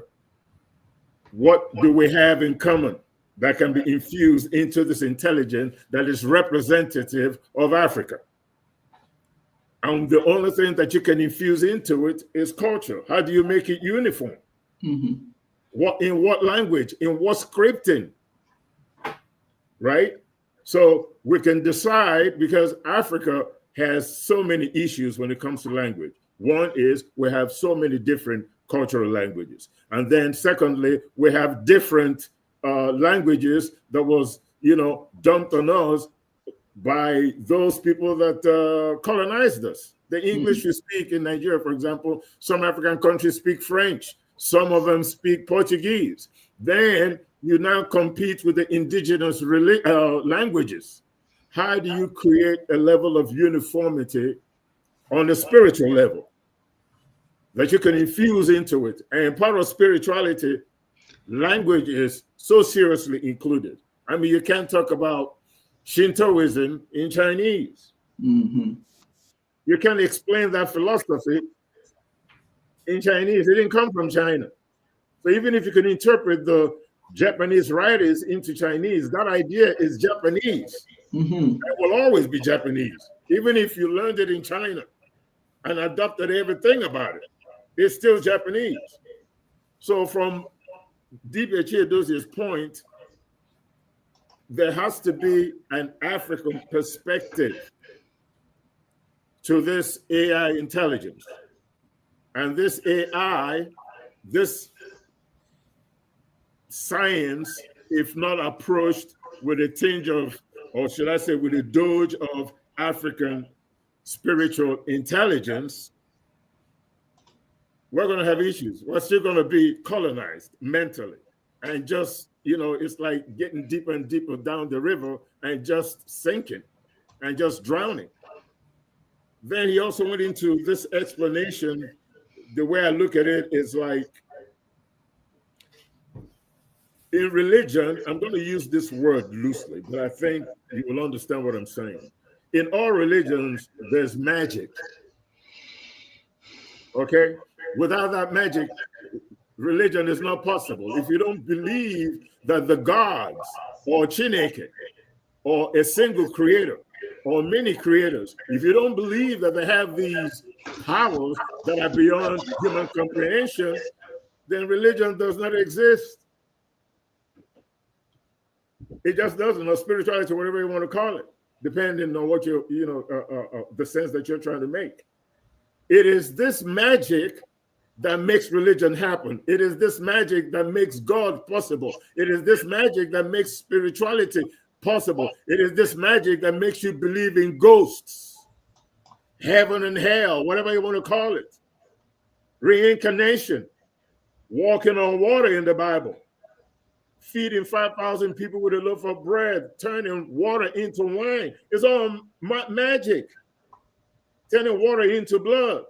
Speaker 2: what do we have in common that can be infused into this intelligence that is representative of Africa? And the only thing that you can infuse into it is culture. How do you make it uniform?
Speaker 3: Mm-hmm.
Speaker 2: In what language? In what scripting? Right? So we can decide, because Africa has so many issues when it comes to language. One is we have so many different cultural languages. And then secondly, we have different languages that was, dumped on us by those people that colonized us. The English you speak in Nigeria, for example, some African countries speak French. Some of them speak Portuguese. Then you now compete with the indigenous languages. How do you create a level of uniformity on the spiritual level that you can infuse into it? And part of spirituality, language is so seriously included. I mean, you can't talk about Shintoism in Chinese.
Speaker 3: Mm-hmm.
Speaker 2: You can't explain that philosophy in Chinese. It didn't come from China. So even if you can interpret the Japanese writers into Chinese, that idea is Japanese. It will always be Japanese. Even if you learned it in China and adopted everything about it, it's still Japanese. So from Dibia Chiedozie's point, there has to be an African perspective to this AI intelligence. And this AI, this science, if not approached with a tinge of, or should I say with a dose of African spiritual intelligence, we're going to have issues. We're still going to be colonized mentally. And just, it's like getting deeper and deeper down the river and just sinking and just drowning. Then he also went into this explanation. The way I look at it is like, in religion, I'm going to use this word loosely, but I think you will understand what I'm saying. In all religions, there's magic. Okay? Without that magic, religion is not possible. If you don't believe that the gods or Chineke or a single creator or many creators, if you don't believe that they have these powers that are beyond human comprehension, then religion does not exist. It just doesn't, or spirituality, whatever you want to call it, depending on what the sense that you're trying to make. It is this magic that makes religion happen. It is this magic that makes God possible. It is this magic that makes spirituality possible. It is this magic that makes you believe in ghosts, heaven and hell, whatever you want to call it, reincarnation, walking on water in the Bible, feeding 5,000 people with a loaf of bread, turning water into wine. It's all magic. Turning water into blood,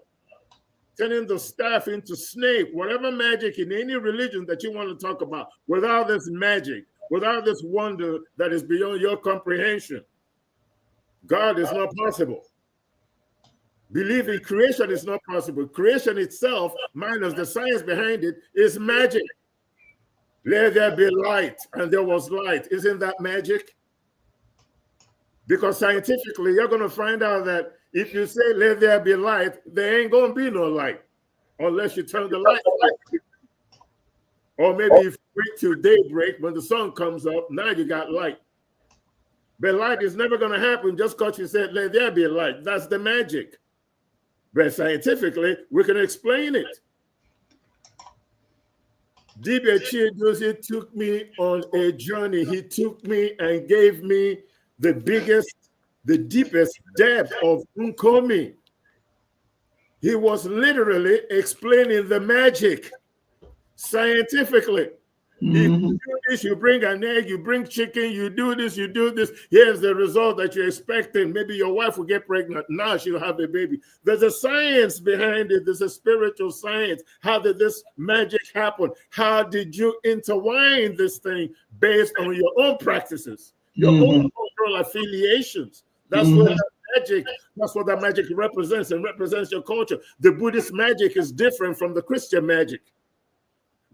Speaker 2: turning the staff into snake, whatever magic in any religion that you want to talk about, without this magic, without this wonder that is beyond your comprehension, God is not possible. Believing creation is not possible. Creation itself, minus the science behind it, is magic. Let there be light, and there was light. Isn't that magic? Because scientifically, you're going to find out that if you say, let there be light, there ain't going to be no light unless you turn the light on. Or maybe if you wait till daybreak, when the sun comes up, now you got light. But light is never going to happen just because you said, let there be light. That's the magic. But scientifically, we can explain it. Dibia Chiedozie took me on a journey. He took me and gave me the biggest, the deepest depth of Nkomi. He was literally explaining the magic scientifically. If you do this, you bring an egg, you bring chicken, you do this, here's the result that you're expecting. Maybe your wife will get pregnant. Now she'll have a baby. There's a science behind it. There's a spiritual science. How did this magic happen? How did you intertwine this thing based on your own practices, your own cultural affiliations? That's what that magic, that's what that magic represents, and represents your culture. The Buddhist magic is different from the Christian magic.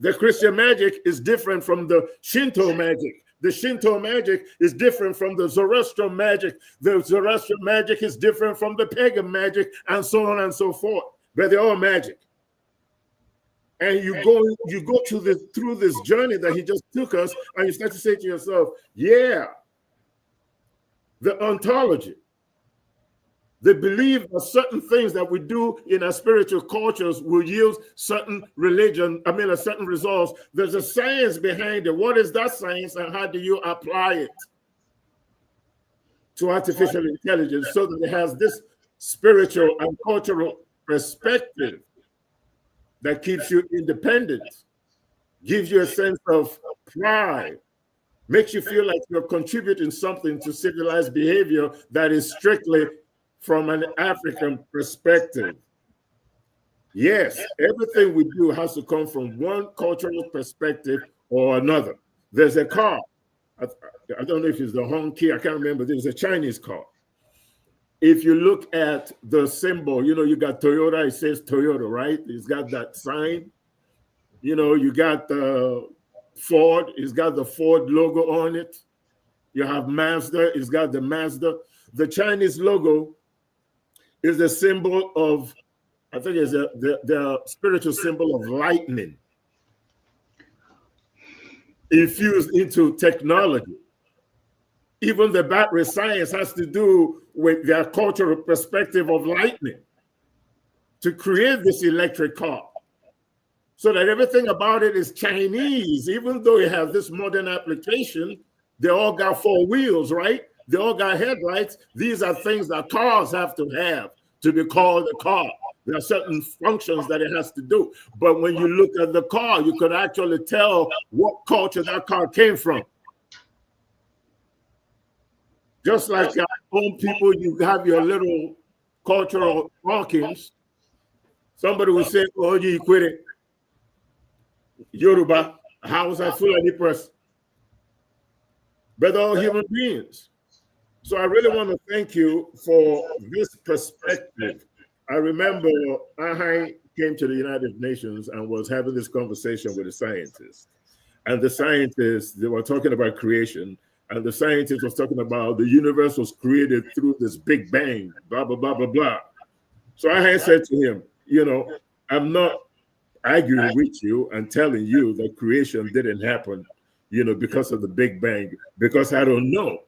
Speaker 2: The Christian magic is different from the Shinto magic. The Shinto magic is different from the Zoroastrian magic. The Zoroastrian magic is different from the pagan magic, and so on and so forth. But they're all magic. And you go through this journey that he just took us, and you start to say to yourself, yeah, the ontology, the belief that certain things that we do in our spiritual cultures will yield certain certain results. There's a science behind it. What is that science, and how do you apply it to artificial intelligence so that it has this spiritual and cultural perspective that keeps you independent, gives you a sense of pride, makes you feel like you're contributing something to civilized behavior that is strictly from an African perspective? Yes, everything we do has to come from one cultural perspective or another. There's a car. I don't know if it's the Hong Kong, I can't remember. There's a Chinese car. if you look at the symbol, you got Toyota, it says Toyota, right? It's got that sign. You got Ford, it's got the Ford logo on it. You have Mazda, it's got the Mazda. The Chinese logo is the symbol of, I think it's the spiritual symbol of lightning infused into technology. Even the battery science has to do with their cultural perspective of lightning to create this electric car. So that everything about it is Chinese, even though it has this modern application. They all got 4 wheels, right? They all got headlights. These are things that cars have to have to be called a car. There are certain functions that it has to do. But when you look at the car, you could actually tell what culture that car came from. Just like our own people, you have your little cultural markings. Somebody will say, oh, you quit it. Yoruba, Hausa, Fulani person. But all human beings. So I really want to thank you for this perspective. I remember I came to the United Nations and was having this conversation with a scientist. And the scientists, they were talking about creation. And the scientist was talking about the universe was created through this big bang, blah, blah, blah, blah, blah. So I had said to him, I'm not arguing with you and telling you that creation didn't happen, because of the Big Bang, because I don't know.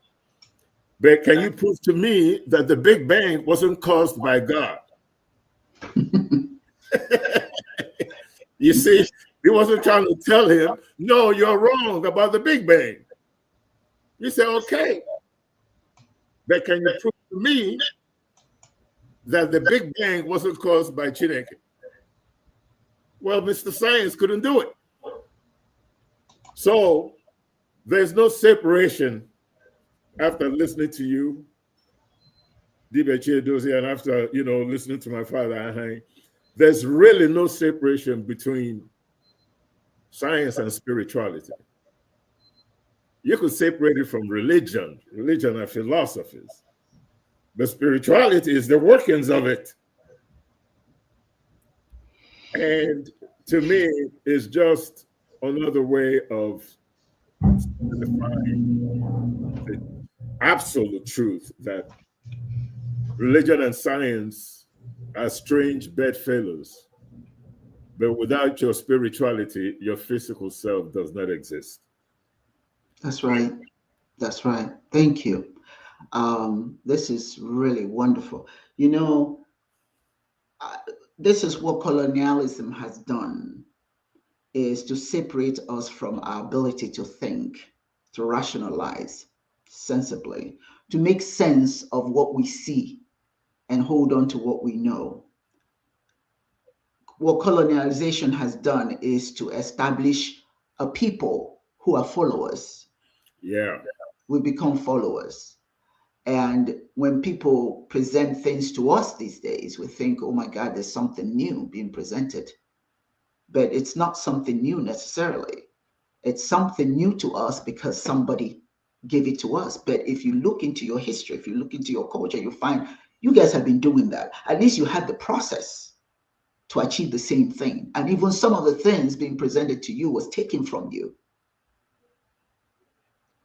Speaker 2: But can you prove to me that the Big Bang wasn't caused by God? You see, he wasn't trying to tell him, no, you're wrong about the Big Bang. You say, okay. But can you prove to me that the Big Bang wasn't caused by Chineke? Well, Mr. Science couldn't do it. So there's no separation after listening to you, Dibia Chiedozie, and after, listening to my father, there's really no separation between science and spirituality. You could separate it from religion and philosophies. But spirituality is the workings of it. And to me, it's just another way of defining the absolute truth that religion and science are strange bedfellows. But without your spirituality, your physical self does not exist.
Speaker 3: That's right. That's right. Thank you. This is really wonderful. This is what colonialism has done, is to separate us from our ability to think, to rationalize sensibly, to make sense of what we see and hold on to what we know. What colonialization has done is to establish a people who are followers.
Speaker 2: Yeah.
Speaker 3: We become followers. And when people present things to us these days, we think, oh my God, there's something new being presented. But it's not something new necessarily. It's something new to us because somebody gave it to us. But if you look into your history, if you look into your culture, you find you guys have been doing that. At least you had the process to achieve the same thing. And even some of the things being presented to you was taken from you.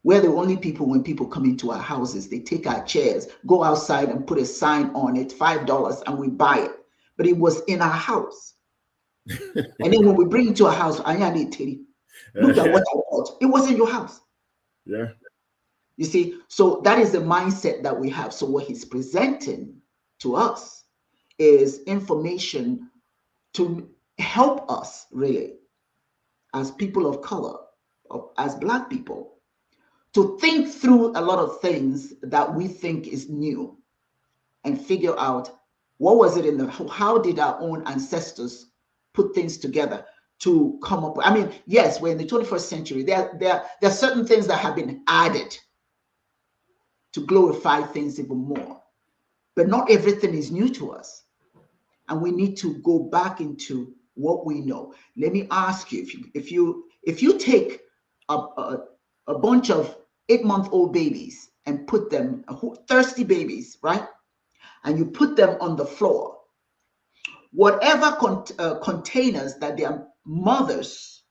Speaker 3: We're the only people, when people come into our houses, they take our chairs, go outside and put a sign on it, $5, and we buy it. But it was in our house. And then when we bring it to our house, look at what I bought. It wasn't your house.
Speaker 2: Yeah.
Speaker 3: You see, so that is the mindset that we have. So what he's presenting to us is information to help us, really, as people of color, as Black people, to think through a lot of things that we think is new and figure out what was it how did our own ancestors put things together to come up with. I mean, yes, we're in the 21st century. There are certain things that have been added to glorify things even more, but not everything is new to us. And we need to go back into what we know. Let me ask you, if you take a bunch of 8-month-old babies and put them, thirsty babies, right? and you put them on the floor, whatever containers that their mothers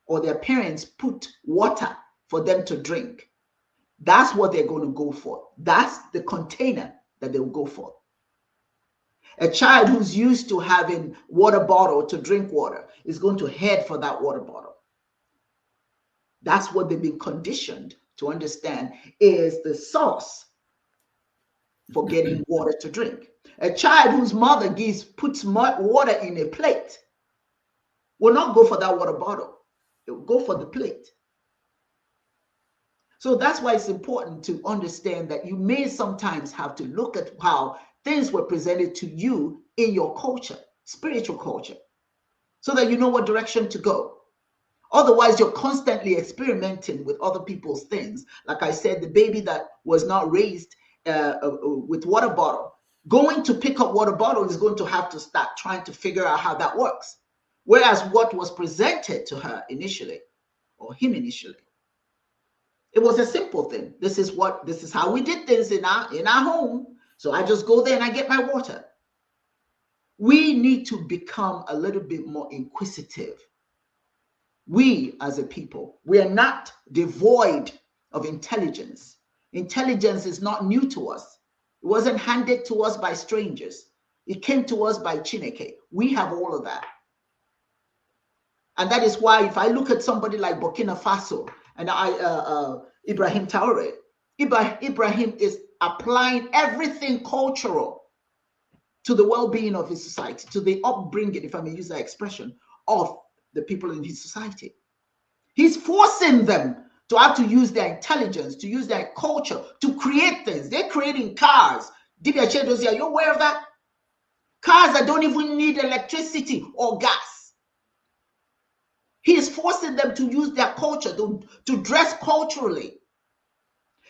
Speaker 3: or their parents put water for them to drink, that's what they're going to go for. That's the container that they'll go for. A child who's used to having water bottle to drink water is going to head for that water bottle. That's what they've been conditioned to understand is the source for getting water to drink. A child whose mother puts water in a plate will not go for that water bottle. It will go for the plate. So that's why it's important to understand that you may sometimes have to look at how things were presented to you in your culture, spiritual culture, so that you know what direction to go. Otherwise, you're constantly experimenting with other people's things. Like I said, the baby that was not raised with water bottle, going to pick up water bottle is going to have to start trying to figure out how that works. Whereas what was presented to her initially, or him initially, it was a simple thing. This is how we did things in our home. So I just go there and I get my water. We need to become a little bit more inquisitive. We as a people, we are not devoid of intelligence. Intelligence is not new to us. It wasn't handed to us by strangers. It came to us by Chineke. We have all of that. And that is why if I look at somebody like Burkina Faso and Ibrahim Traoré, Ibrahim is applying everything cultural to the well-being of his society, to the upbringing, if I may use that expression, of the people in his society. He's forcing them to have to use their intelligence, to use their culture, to create things. They're creating cars. Dibia Chiedozie, are you aware of that? Cars that don't even need electricity or gas. He is forcing them to use their culture, to dress culturally.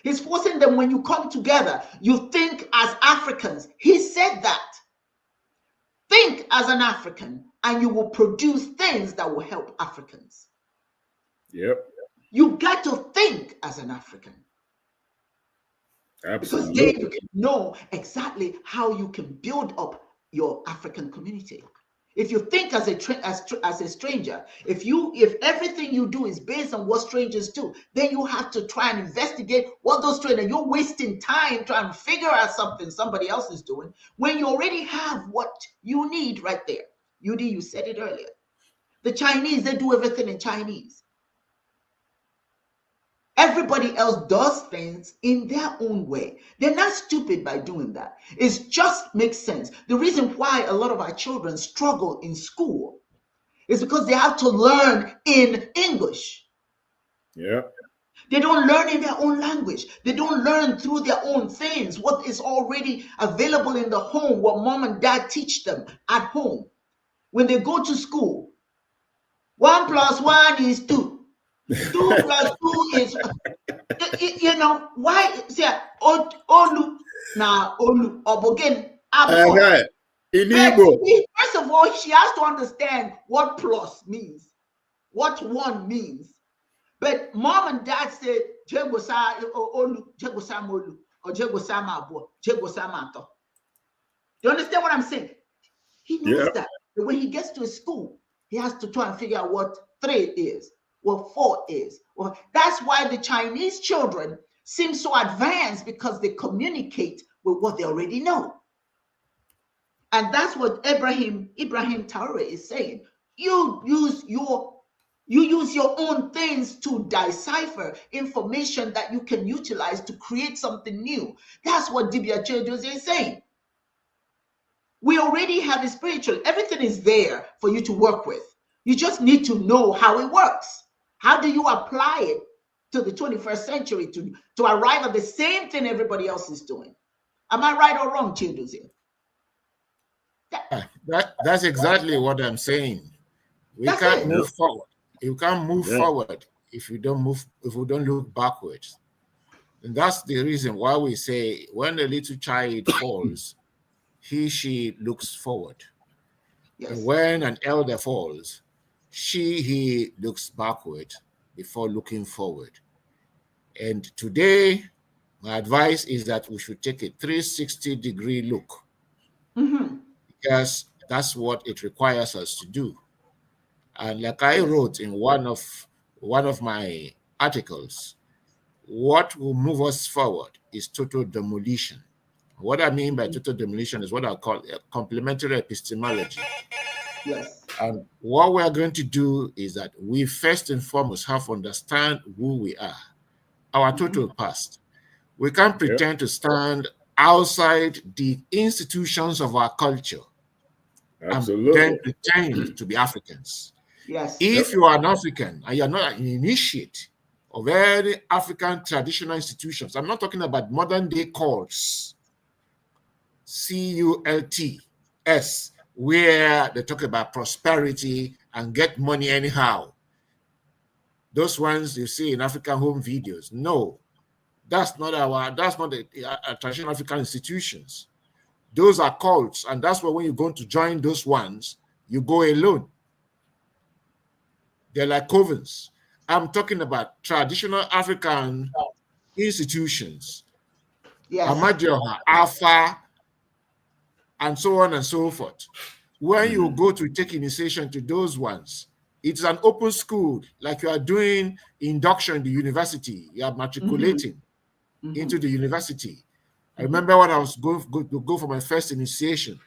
Speaker 3: He's forcing them, when you come together, you think as Africans. He said that. Think as an African, and you will produce things that will help Africans.
Speaker 2: Yep.
Speaker 3: You got to think as an African.
Speaker 2: Absolutely.
Speaker 3: Because then you can know exactly how you can build up your African community. If you think as a stranger, if everything you do is based on what strangers do, then you have to try and investigate what those strangers. You're wasting time trying to figure out something somebody else is doing when you already have what you need right there. You said it earlier. The Chinese, they do everything in Chinese. Everybody else does things in their own way. They're not stupid by doing that. It just makes sense. The reason why a lot of our children struggle in school is because they have to learn in English.
Speaker 2: Yeah.
Speaker 3: They don't learn in their own language. They don't learn through their own things, what is already available in the home, what mom and dad teach them at home. When they go to school, 1 + 1 is 2. 2 + 2 is, why? See, Olu, now Olu, Obogen, Abo. First of all, she has to understand what plus means, what 1 means. But mom and dad say, Jegosa Olu, Jegosa Molu, or Jegosa Mabo, Jegosa Mato. You understand what I'm saying? He knows that. But when he gets to school, he has to try and figure out what 3 is, what 4 is. Well, that's why the Chinese children seem so advanced, because they communicate with what they already know. And that's what Ibrahim Traoré is saying. You use your own things to decipher information that you can utilize to create something new. That's what Dibia Chiedozie is saying. We already have it spiritual. Everything is there for you to work with. You just need to know how it works. How do you apply it to the 21st century to arrive at the same thing everybody else is doing? Am I right or wrong, Chiedozie?
Speaker 4: That's exactly what I'm saying. We can't move forward. You can't move forward if we don't look backwards. And that's the reason why we say when a little child falls, she looks forward. Yes. And when an elder falls, he looks backward before looking forward. And today, my advice is that we should take a 360-degree look because that's what it requires us to do. And like I wrote in one of my articles, what will move us forward is total demolition. What I mean by total demolition is what I call complementary epistemology.
Speaker 3: Yes.
Speaker 4: And what we are going to do is that we first and foremost have to understand who we are, our total past. We can't pretend to stand outside the institutions of our culture and then pretend to be Africans.
Speaker 3: Yes.
Speaker 4: If you are an African and you're not an initiate of very African traditional institutions, I'm not talking about modern day cults, CULTS, where they talk about prosperity and get money anyhow. Those ones you see in African home videos. No, that's not the traditional African institutions. Those are cults, and that's why when you're going to join those ones, you go alone. They're like covens. I'm talking about traditional African institutions.
Speaker 3: Yes.
Speaker 4: Amadioha, Alpha, and so on and so forth. When you go to take initiation to those ones, it's an open school, like you are doing induction in the university. You are matriculating into the university. I remember when I was going to go for my first initiation,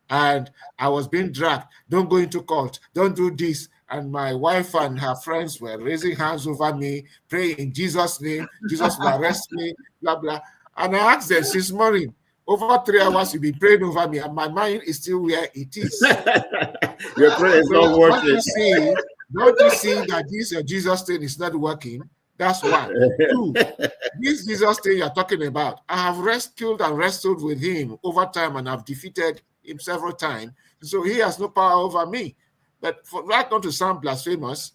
Speaker 4: and I was being dragged. Don't go into cult. Don't do this. And my wife and her friends were raising hands over me, praying in Jesus' name. Jesus will arrest me, blah, blah. And I asked them since morning, over 3 hours, you've been praying over me, and my mind is still where it is.
Speaker 2: Your prayer is not working.
Speaker 4: Don't you see that this Jesus thing is not working? That's one. Two, this Jesus thing you're talking about, I have rescued and wrestled with him over time, and I've defeated him several times. So he has no power over me. But for that not to sound blasphemous,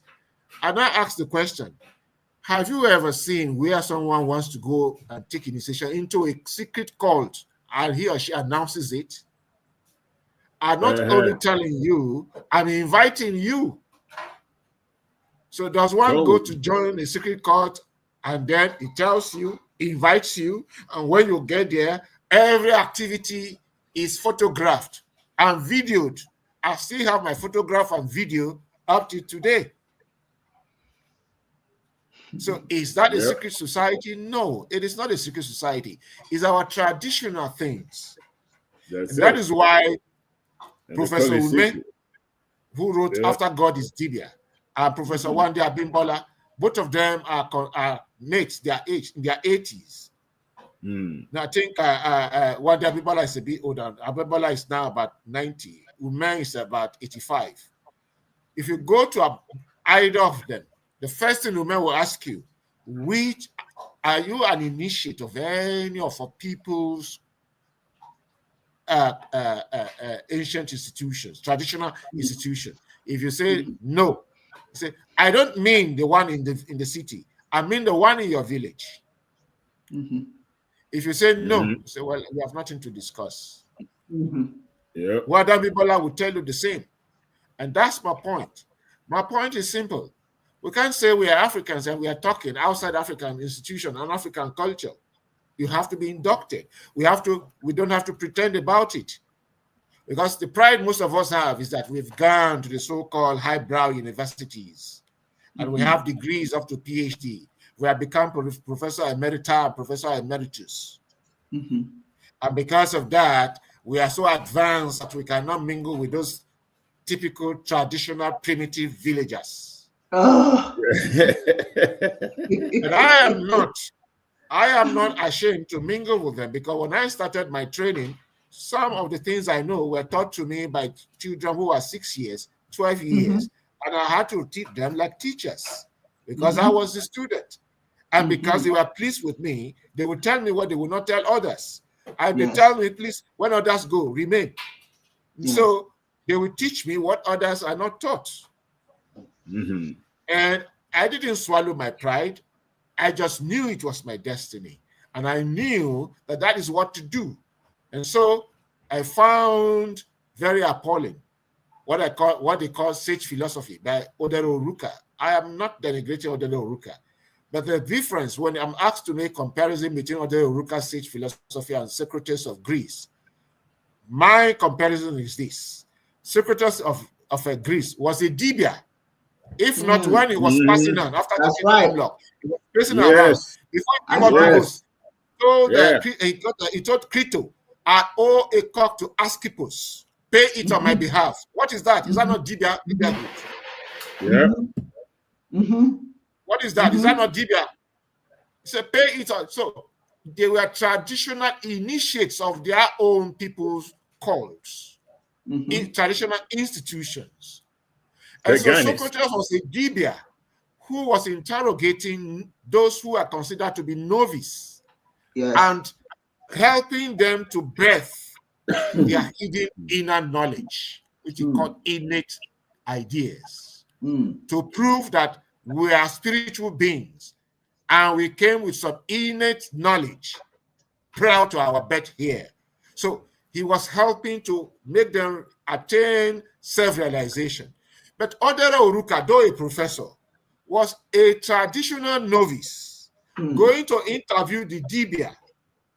Speaker 4: and I ask the question, have you ever seen where someone wants to go and take initiation into a secret cult and he or she announces it? I'm not only telling you, I'm inviting you. So does one go to join a secret cult and then it tells you, invites you, and when you get there, every activity is photographed and videoed. I still have my photograph and video up to today. So is that a secret society? No, it is not a secret society. It's our traditional things. That is why Professor Ume, who wrote After God is Dibia, and Professor Wande Abimbola, both of them are mates, their age, in their 80s. Now I think Wande Abimbola is a bit older. Abimbola is now about 90. Ume is about 85. If you go to either of them, the first thing Ume will ask you, which are you an initiate of any of our people's ancient institutions, traditional institutions? If you say no, you say, I don't mean the one in the city, I mean the one in your village. If you say no, you say, well, we have nothing to discuss. Wada Bibola will tell you the same. And that's my point. My point is simple. We can't say we are Africans and we are talking outside African institution and African culture. You have to be inducted. We don't have to pretend about it. Because the pride most of us have is that we've gone to the so-called highbrow universities and we have degrees up to PhD. We have become Professor Emerita and Professor Emeritus. And because of that, we are so advanced that we cannot mingle with those typical traditional primitive villagers. And I am not ashamed to mingle with them, because when I started my training, some of the things I know were taught to me by children who are 6 years, 12 years, and I had to teach them like teachers because I was a student. And because they were pleased with me, they would tell me what they would not tell others. And they tell me, please, when others go, remain. So they would teach me what others are not taught. And I didn't swallow my pride. I just knew it was my destiny. And I knew that that is what to do. And so I found very appalling what they call sage philosophy by Odero Oruka. I am not denigrating Odero Oruka, but the difference when I'm asked to make comparison between Odero Oruka's sage philosophy and Socrates of Greece, My comparison is this. Socrates of Greece was a Dibia. If not, when he was passing on after
Speaker 3: That's
Speaker 4: getting
Speaker 3: right.
Speaker 4: the hemlock, he was passing around.
Speaker 2: Yes.
Speaker 4: Before he
Speaker 3: That's
Speaker 4: came up,
Speaker 3: right.
Speaker 4: he told Crito, I owe a cock to Ascipus. Pay it on my behalf. What is that? Is that not Dibia?
Speaker 2: Yeah.
Speaker 4: What is that? Is that not Dibia? He said, pay it on. So they were traditional initiates of their own people's cults, in traditional institutions. And so Socrates was a Dibia who was interrogating those who are considered to be novice and helping them to birth their hidden inner knowledge, which is called innate ideas, to prove that we are spiritual beings and we came with some innate knowledge prior to our birth here. So he was helping to make them attain self-realization. But Odera Oruka, though a professor, was a traditional novice going to interview the Dibia.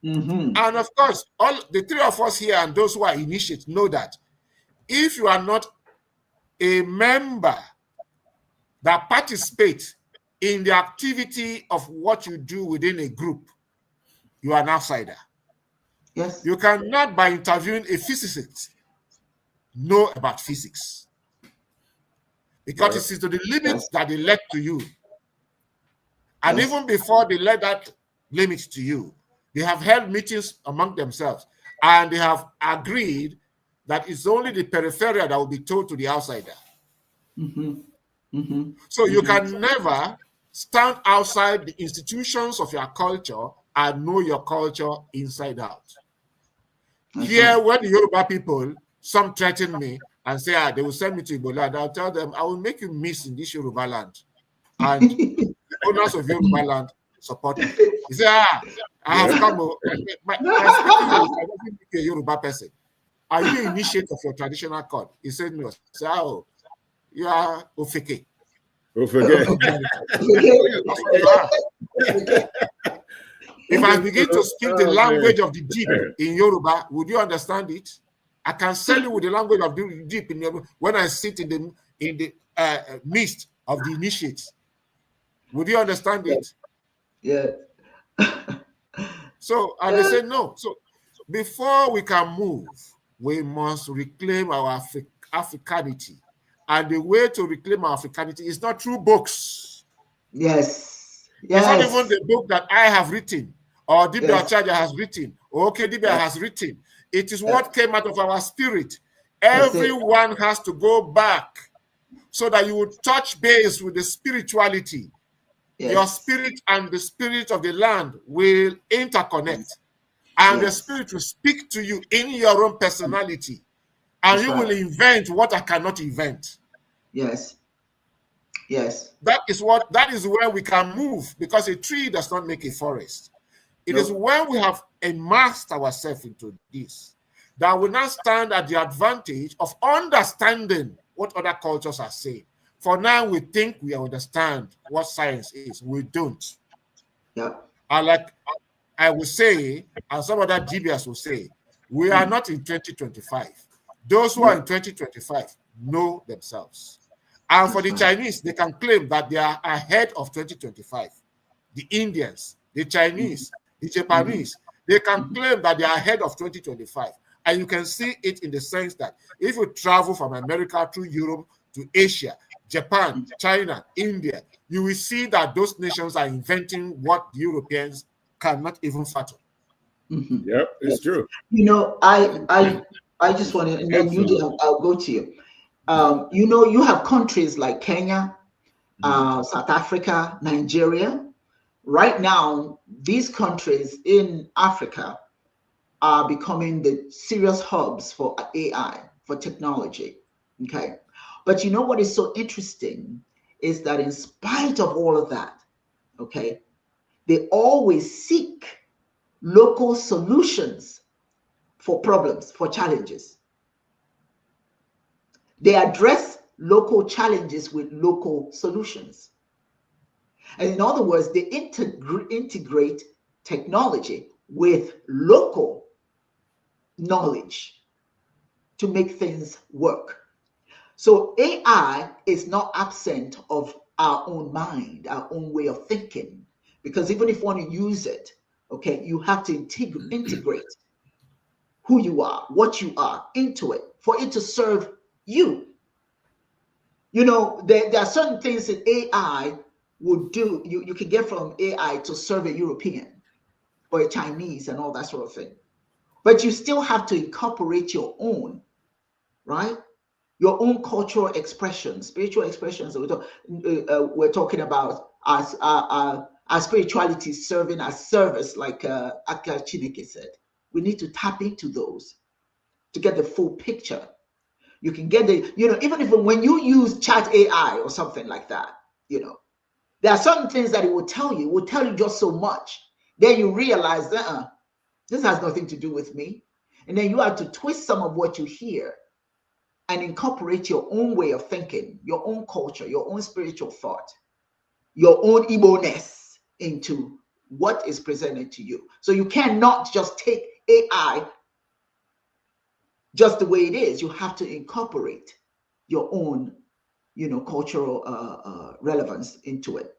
Speaker 4: And of course, all the three of us here and those who are initiates know that if you are not a member that participates in the activity of what you do within a group, you are an outsider.
Speaker 3: Yes.
Speaker 4: You cannot, by interviewing a physicist, know about physics. Because it is to the limits that they let to you. And even before they let that limit to you, they have held meetings among themselves and they have agreed that it's only the peripheral that will be told to the outsider. So you can never stand outside the institutions of your culture and know your culture inside out. Here, when the Yoruba people, some threaten me and say, they will send me to Ebola, and I'll tell them, I will make you miss in this Yoruba land. And the owners of Yoruba land support me. He said, I have come. My speaking Yoruba doesn't make a Yoruba person. Are you initiate of your traditional code? He said, no. I said, oh, you are Ofeke. If I begin to speak the language of the deep in Yoruba, would you understand it? I can sell you with the language of the deep when I sit in the midst of the initiates. Would you understand it?
Speaker 3: Yeah.
Speaker 4: So, and they said no. So, before we can move, we must reclaim our Africanity. And the way to reclaim our Africanity is not through books.
Speaker 3: Yes.
Speaker 4: It's not even the book that I have written, or Dibia Chiedozie has written, or Dibia has written. It is what came out of our spirit. Everyone has to go back so that you would touch base with the spirituality. Your spirit and the spirit of the land will interconnect. And the spirit will speak to you in your own personality. And you will invent what I cannot invent.
Speaker 3: Yes. Yes.
Speaker 4: That is where we can move, because a tree does not make a forest. It is when we have immersed ourselves into this that we now stand at the advantage of understanding what other cultures are saying. For now, we think we understand what science is. We don't.
Speaker 3: Yeah.
Speaker 4: I will say, and some other Dibias will say, we are not in 2025. Those who are in 2025 know themselves. And for the Chinese, they can claim that they are ahead of 2025. The Indians, the Chinese, the Japanese, they can claim that they are ahead of 2025. And you can see it in the sense that if you travel from America to Europe to Asia, Japan, China, India, you will see that those nations are inventing what the Europeans cannot even fathom.
Speaker 2: Yep, it's true.
Speaker 3: You know, I just want to, and then I'll go to you. You know, you have countries like Kenya, South Africa, Nigeria. Right now, these countries in Africa are becoming the serious hubs for AI, for technology. Okay. But you know what is so interesting is that in spite of all of that, okay, they always seek local solutions for problems, for challenges. They address local challenges with local solutions. And in other words, they integrate technology with local knowledge to make things work. So AI is not absent of our own mind, our own way of thinking, because even if you want to use it, okay, you have to integrate who you are, what you are into it for it to serve you. You know, there are certain things that AI would do, you can get from AI to serve a European or a Chinese and all that sort of thing. But you still have to incorporate your own, right? Your own cultural expressions, spiritual expressions. We're talking about our spirituality serving as service, like Akla Chineke said. We need to tap into those to get the full picture. You can get the, you know, even if when you use chat AI or something like that, you know, there are certain things that it will tell you just so much. Then you realize that this has nothing to do with me. And then you have to twist some of what you hear and incorporate your own way of thinking, your own culture, your own spiritual thought, your own Igbo-ness into what is presented to you. So you cannot just take AI just the way it is. You have to incorporate your own, you know, cultural relevance into it.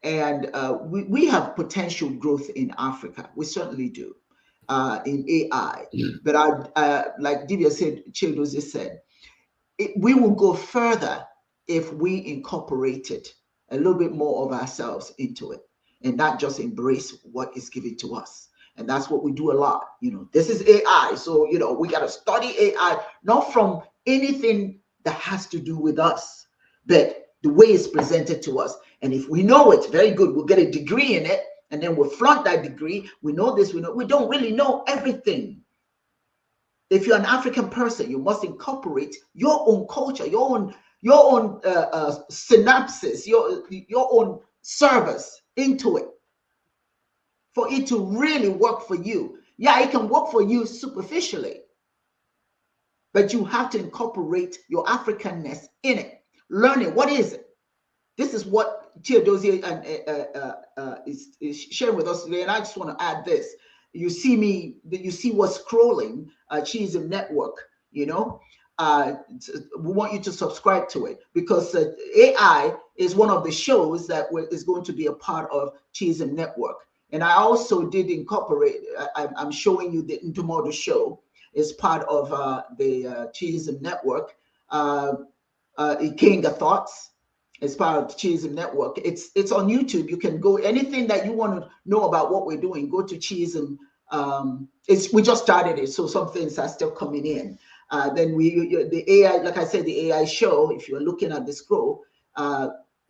Speaker 3: And we have potential growth in Africa. We certainly do in AI. But like Dibia Chiedozie said, we will go further if we incorporated a little bit more of ourselves into it and not just embrace what is given to us. And that's what we do a lot. You know, this is AI. So, you know, we got to study AI, not from anything that has to do with us, but the way it's presented to us. And if we know it, very good, we'll get a degree in it, and then we'll flaunt that degree. We know this, we don't really know everything. If you're an African person, you must incorporate your own culture, your own synapses, your own service into it for it to really work for you. Yeah, it can work for you superficially, but you have to incorporate your Africanness in it. Learn it. What is it? This is what Chiedozie is sharing with us today, and I just want to add this. You see what's scrolling, Chiist Network, you know, we want you to subscribe to it because AI is one of the shows that is going to be a part of Chiist Network. And I also did incorporate, I'm showing you the Ntomodu show is part of the Chiist Network. Ikenga Thoughts is part of the Chiist Network. It's on YouTube. You can go, anything that you want to know about what we're doing, go to Chiist. We just started it, so some things are still coming in. Then the AI, like I said, the AI show, if you're looking at the scroll,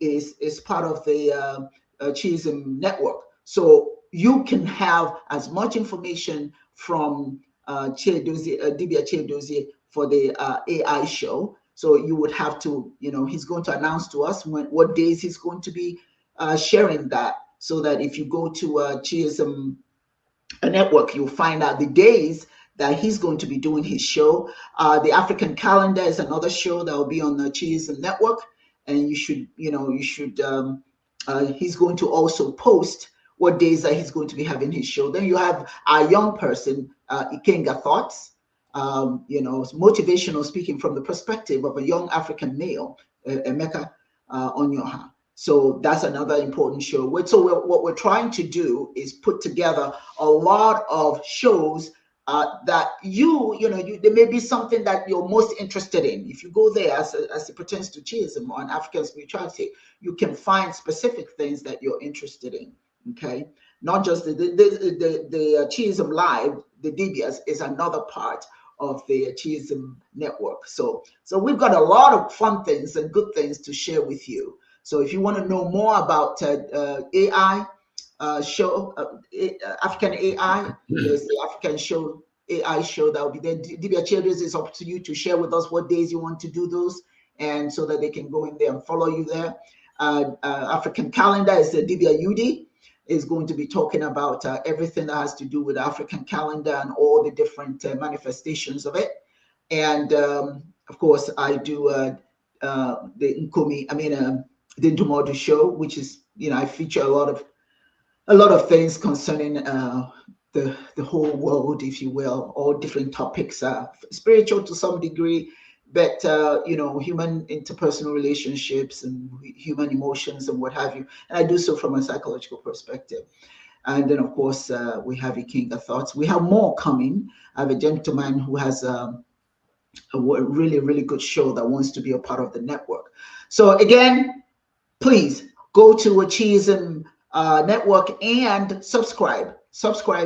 Speaker 3: is part of the Chiist Network. So you can have as much information from Dibia Chiedozie for the AI show. So you would have to, you know, he's going to announce to us what days he's going to be sharing that, so that if you go to Chiist Network, you'll find out the days that he's going to be doing his show. The African Calendar is another show that will be on the Chiist Network, and he's going to also post what days that he's going to be having his show. Then you have our young person, Ikenga Thoughts, you know, motivational speaking from the perspective of a young African male, Emeka Onyoha. So that's another important show. What we're trying to do is put together a lot of shows that there may be something that you're most interested in. If you go there as it pertains to Chiism or African spirituality, you can find specific things that you're interested in. Okay, not just the Chiism Live, the Dibias is another part of the Chiist Network. So we've got a lot of fun things and good things to share with you. So if you want to know more about AI show, African AI, there's the African show, AI show that will be there. Dibia Chiedozie, is up to you to share with us what days you want to do those, and so that they can go in there and follow you there. African Calendar is the Dibia Yudi, is going to be talking about everything that has to do with African calendar and all the different manifestations of it. And of course, I do the Ntomodu show, which is, I feature a lot of things concerning the whole world, if you will. All different topics, spiritual to some degree, but human interpersonal relationships and human emotions and what have you. And I do so from a psychological perspective. And then, of course, we have Ikenga Thoughts. We have more coming. I have a gentleman who has a really, really good show that wants to be a part of the network. So again, please go to Chiist Network and subscribe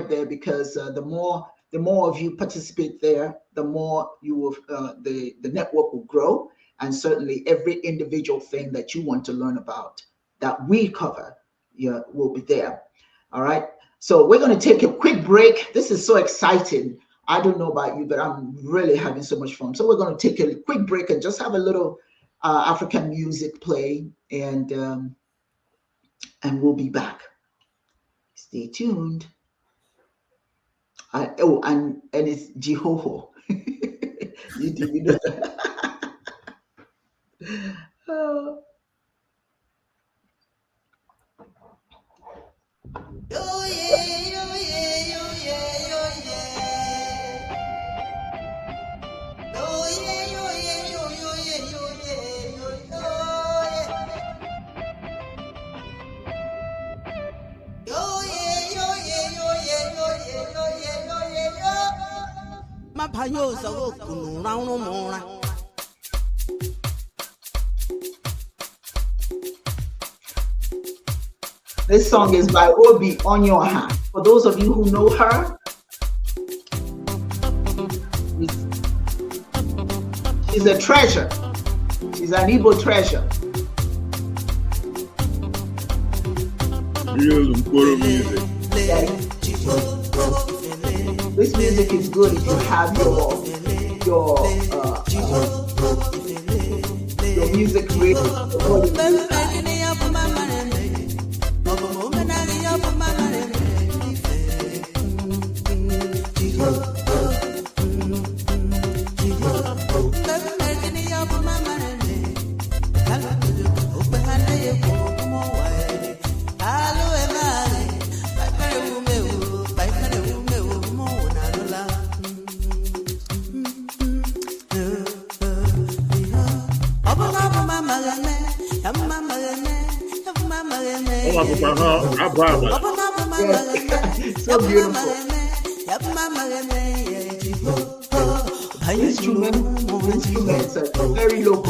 Speaker 3: there, because the more of you participate there, the more you will the network will grow, and certainly every individual thing that you want to learn about that we cover will be there. All right, so we're going to take a quick break. This is so exciting. I don't know about you, but I'm really having so much fun. So we're going to take a quick break and just have a little African music play, and we'll be back. Stay tuned. And it's Jihoho. you know that? Oh. Oh yeah, oh yeah, oh yeah, oh yeah. Oh yeah, oh yeah, oh yeah, oh yeah, oh yeah. Oh yeah, oh yeah, oh yeah, oh yeah, oh yeah, oh yeah. Mapanyo so kunu rauno mora. This song is by Obi Onyoha. For those of you who know her, she's a treasure. She's an Igbo treasure.
Speaker 2: Real Okoro music.
Speaker 3: This music is good if you have your music ready. So beautiful. Instruments are very local.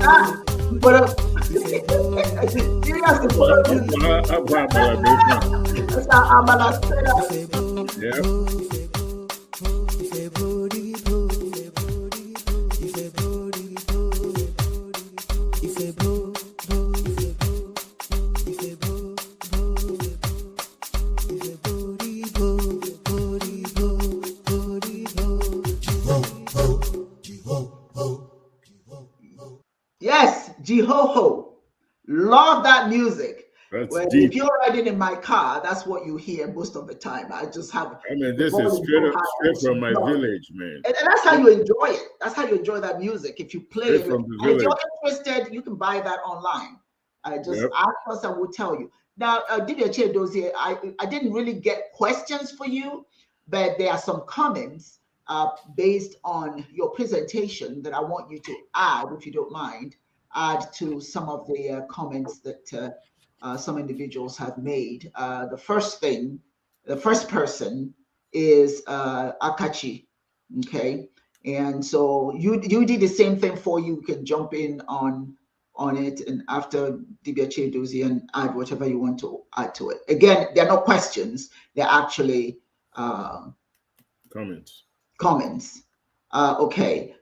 Speaker 3: But yes, Jehoho. Love that music. Well, if you're riding in my car, that's what you hear most of the time. I just have.
Speaker 2: I mean, this is straight from my village, man.
Speaker 3: And that's how you enjoy it. That's how you enjoy that music. If you play it,
Speaker 2: from the
Speaker 3: and if
Speaker 2: village.
Speaker 3: you're interested, you can buy that online. I just ask us, I will tell you. Now, Dibia Chiedozie, I didn't really get questions for you, but there are some comments based on your presentation that I want you to add, if you don't mind, add to some of the comments that some individuals have made. The first person is Akachi, okay? And so you did the same thing for you. You can jump in on it, and after Dibia Chiedozie and add whatever you want to add to it. Again, they're not questions, they're actually comments. Okay.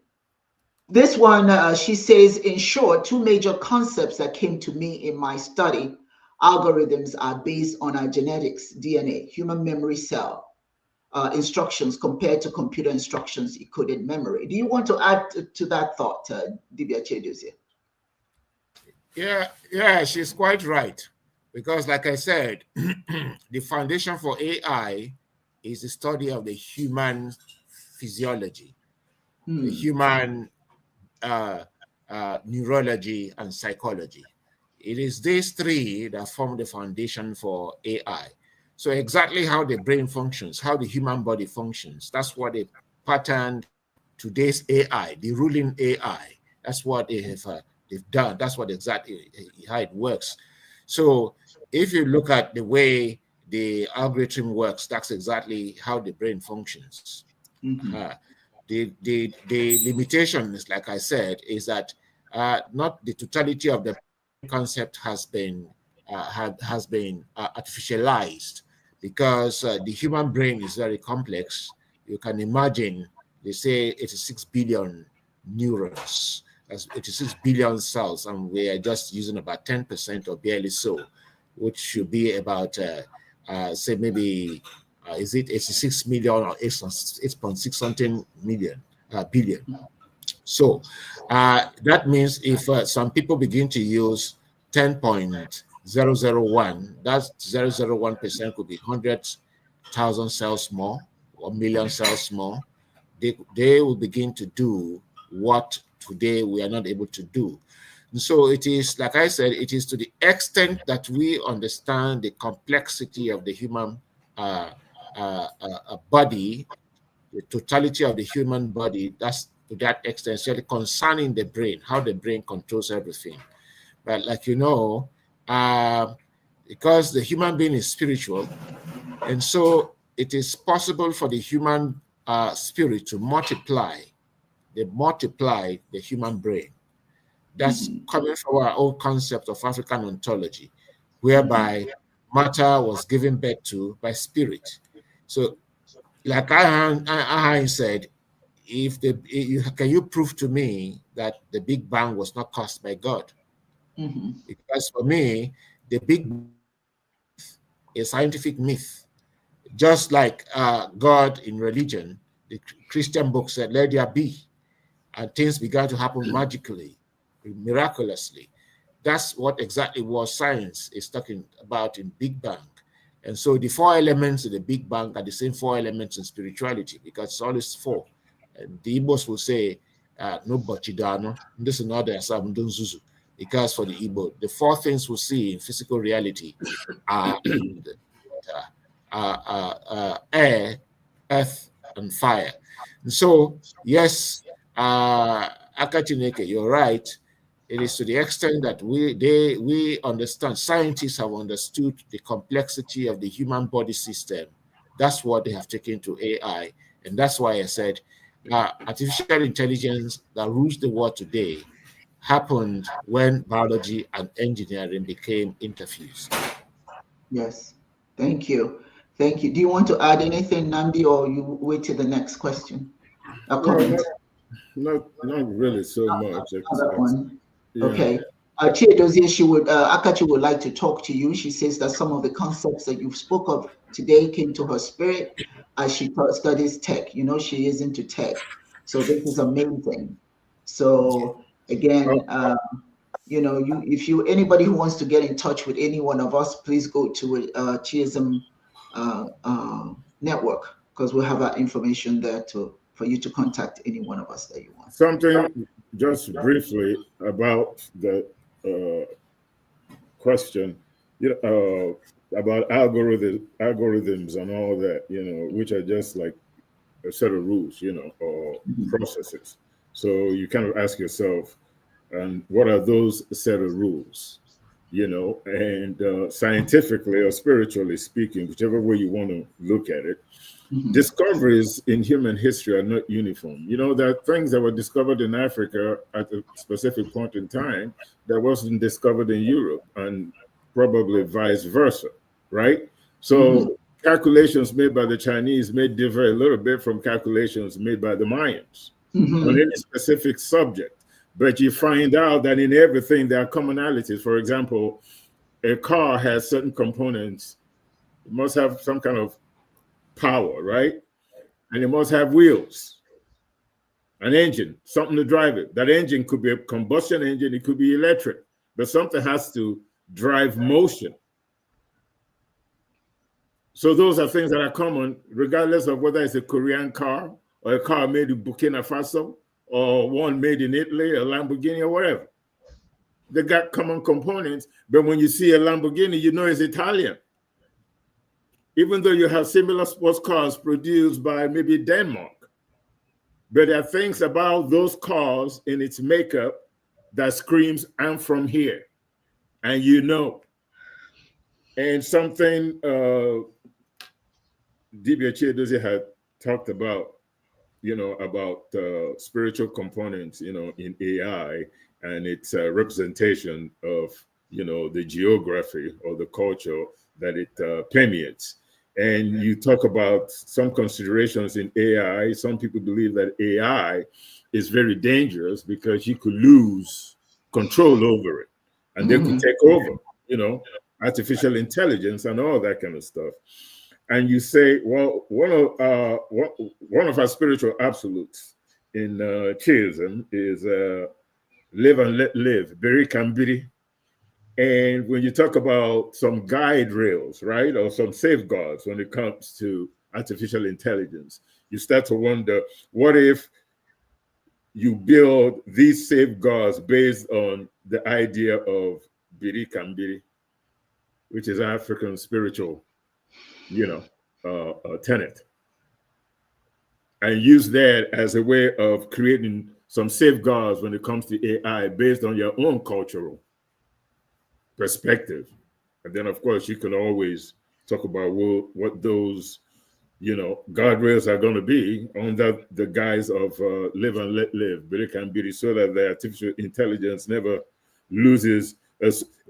Speaker 3: This one, she says, in short, two major concepts that came to me in my study. Algorithms are based on our genetics, DNA, human memory cell instructions compared to computer instructions encoded memory. Do you want to add to that thought, Dibia Chiedozie?
Speaker 4: Yeah, she's quite right. Because like I said, the foundation for AI is the study of the human physiology, the human neurology and psychology. It is these three that form the foundation for AI. So exactly how the brain functions, how the human body functions, that's what they patterned today's AI, the ruling AI. That's what they have they've done. That's what exactly how it works. So if you look at the way the algorithm works, that's exactly how the brain functions. The limitation is, like I said, is that not the totality of the concept has been artificialized, because the human brain is very complex. You can imagine, they say 86 billion neurons, that's 86 billion cells, and we are just using about 10% or barely so, which should be about say maybe is it 86 million or 8.6 something billion. So that means if some people begin to use 10.001, that's 0.001% could be 100,000 cells more or million cells more. They will begin to do what today we are not able to do. And so it is, like I said, it is to the extent that we understand the complexity of the human body, the totality of the human body, that's to that extent, especially concerning the brain, how the brain controls everything. But like you know, because the human being is spiritual, and so it is possible for the human spirit to multiply. They multiply the human brain. That's coming from our old concept of African ontology, whereby matter was given birth to by spirit. So, like I said, can you prove to me that the Big Bang was not caused by God? Because for me, the Big Bang is a scientific myth. Just like God in religion, the Christian book said, "Let there be," and things began to happen magically, miraculously. That's what exactly what science is talking about in Big Bang. And so the four elements in the Big Bang are the same four elements in spirituality, because it's always four. And the Igbos will say, no bachidano, this is not the Zuzu. Because for the Igbo, the four things we see in physical reality are air, earth, and fire. And so, yes, Akatineke, you're right. It is to the extent that we understand, scientists have understood the complexity of the human body system. That's what they have taken to AI. And that's why I said artificial intelligence that rules the world today happened when biology and engineering became interfused.
Speaker 3: Yes. Thank you. Thank you. Do you want to add anything, Namdi, or you wait till the next question? A
Speaker 2: No,
Speaker 3: comment?
Speaker 2: not really so much.
Speaker 3: Another one.
Speaker 2: Yeah.
Speaker 3: Okay. Chiedozie, Akachi would like to talk to you. She says that some of the concepts that you spoke of today came to her spirit as she studies tech. You know, she is into tech. So this is amazing. So again, you know, anybody who wants to get in touch with any one of us, please go to Chiism network, because we'll have our information there for you to contact any one of us that you want.
Speaker 2: Something just briefly about the question, about algorithms and all that, which are just like a set of rules, or processes. So you kind of ask yourself, and what are those set of rules? And scientifically or spiritually speaking, whichever way you want to look at it, discoveries in human history are not uniform. There are things that were discovered in Africa at a specific point in time that wasn't discovered in Europe, and probably vice versa, right? So calculations made by the Chinese may differ a little bit from calculations made by the Mayans on any specific subject. But you find out that in everything there are commonalities. For example, a car has certain components. It must have some kind of power, right? And it must have wheels, an engine, something to drive it. That engine could be a combustion engine, it could be electric, but something has to drive motion. So those are things that are common, regardless of whether it's a Korean car or a car made in Burkina Faso or one made in Italy, a Lamborghini or whatever. They got common components, but when you see a Lamborghini, you know it's Italian. Even though you have similar sports cars produced by maybe Denmark. But there are things about those cars in its makeup that screams, I'm from here. And And something Dibia Chiedozie had talked about, about spiritual components, in AI and its representation of, the geography or the culture that it permeates. And you talk about some considerations in AI. Some people believe that AI is very dangerous because you could lose control over it and they could take over, artificial intelligence and all that kind of stuff. And you say, well, one of our spiritual absolutes in Chiism is live and let live, biri kambiri. And when you talk about some guide rails, right, or some safeguards when it comes to artificial intelligence, you start to wonder, what if you build these safeguards based on the idea of biri kambiri, which is African spiritual, tenet, and use that as a way of creating some safeguards when it comes to AI based on your own cultural perspective. And then, of course, you can always talk about what those, guardrails are going to be under the guise of live and let live, but it can be so that the artificial intelligence never loses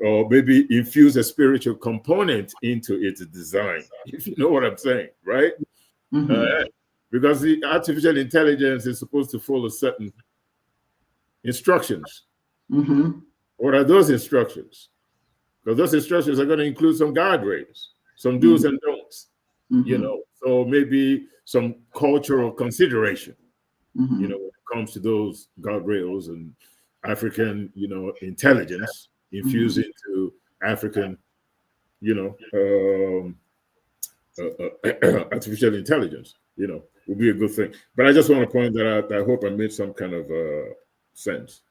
Speaker 2: or maybe infuse a spiritual component into its design, if you know what I'm saying, right? Because the artificial intelligence is supposed to follow certain instructions. What are those instructions? Because those instructions are going to include some guardrails, some do's and don'ts, so maybe some cultural consideration, when it comes to those guardrails and African, intelligence infused into African, artificial intelligence, would be a good thing. But I just want to point that out. I hope I made some kind of sense.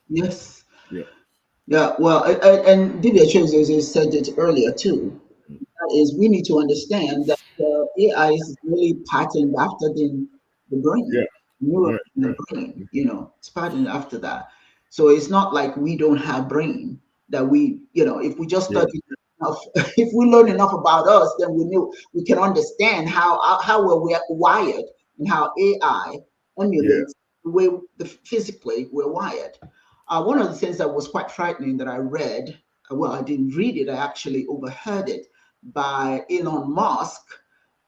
Speaker 3: Yes.
Speaker 2: Yeah.
Speaker 3: Yeah. Well, and Dibia Chiedozie said it earlier too. That is, we need to understand that AI is really patterned after the brain.
Speaker 2: Yeah.
Speaker 3: Neural in the brain. It's patterned after that. So it's not like we don't have brain that we, if we just study enough, if we learn enough about us, then we can understand how we're wired and how AI emulates the way physically we're wired. one of the things that was quite frightening that I read, well, I didn't read it, I actually overheard it by Elon Musk,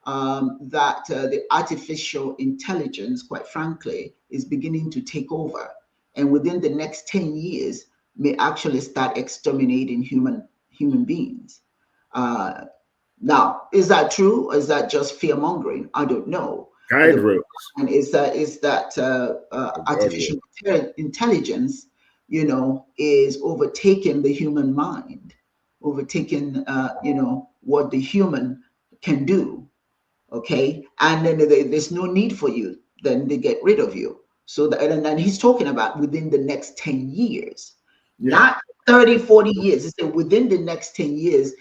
Speaker 3: that the artificial intelligence, quite frankly, is beginning to take over. And within the next 10 years, may actually start exterminating human beings. Now, is that true? Or is that just fear mongering? I don't know.
Speaker 2: Guide rails.
Speaker 3: And is that artificial intelligence, you know, is overtaking the human mind, overtaking, you know, what the human can do. Okay, and then there's no need for you. Then they get rid of you. So that, and he's talking about within the next 10 years, not 30, 40 years. He said within the next 10 years,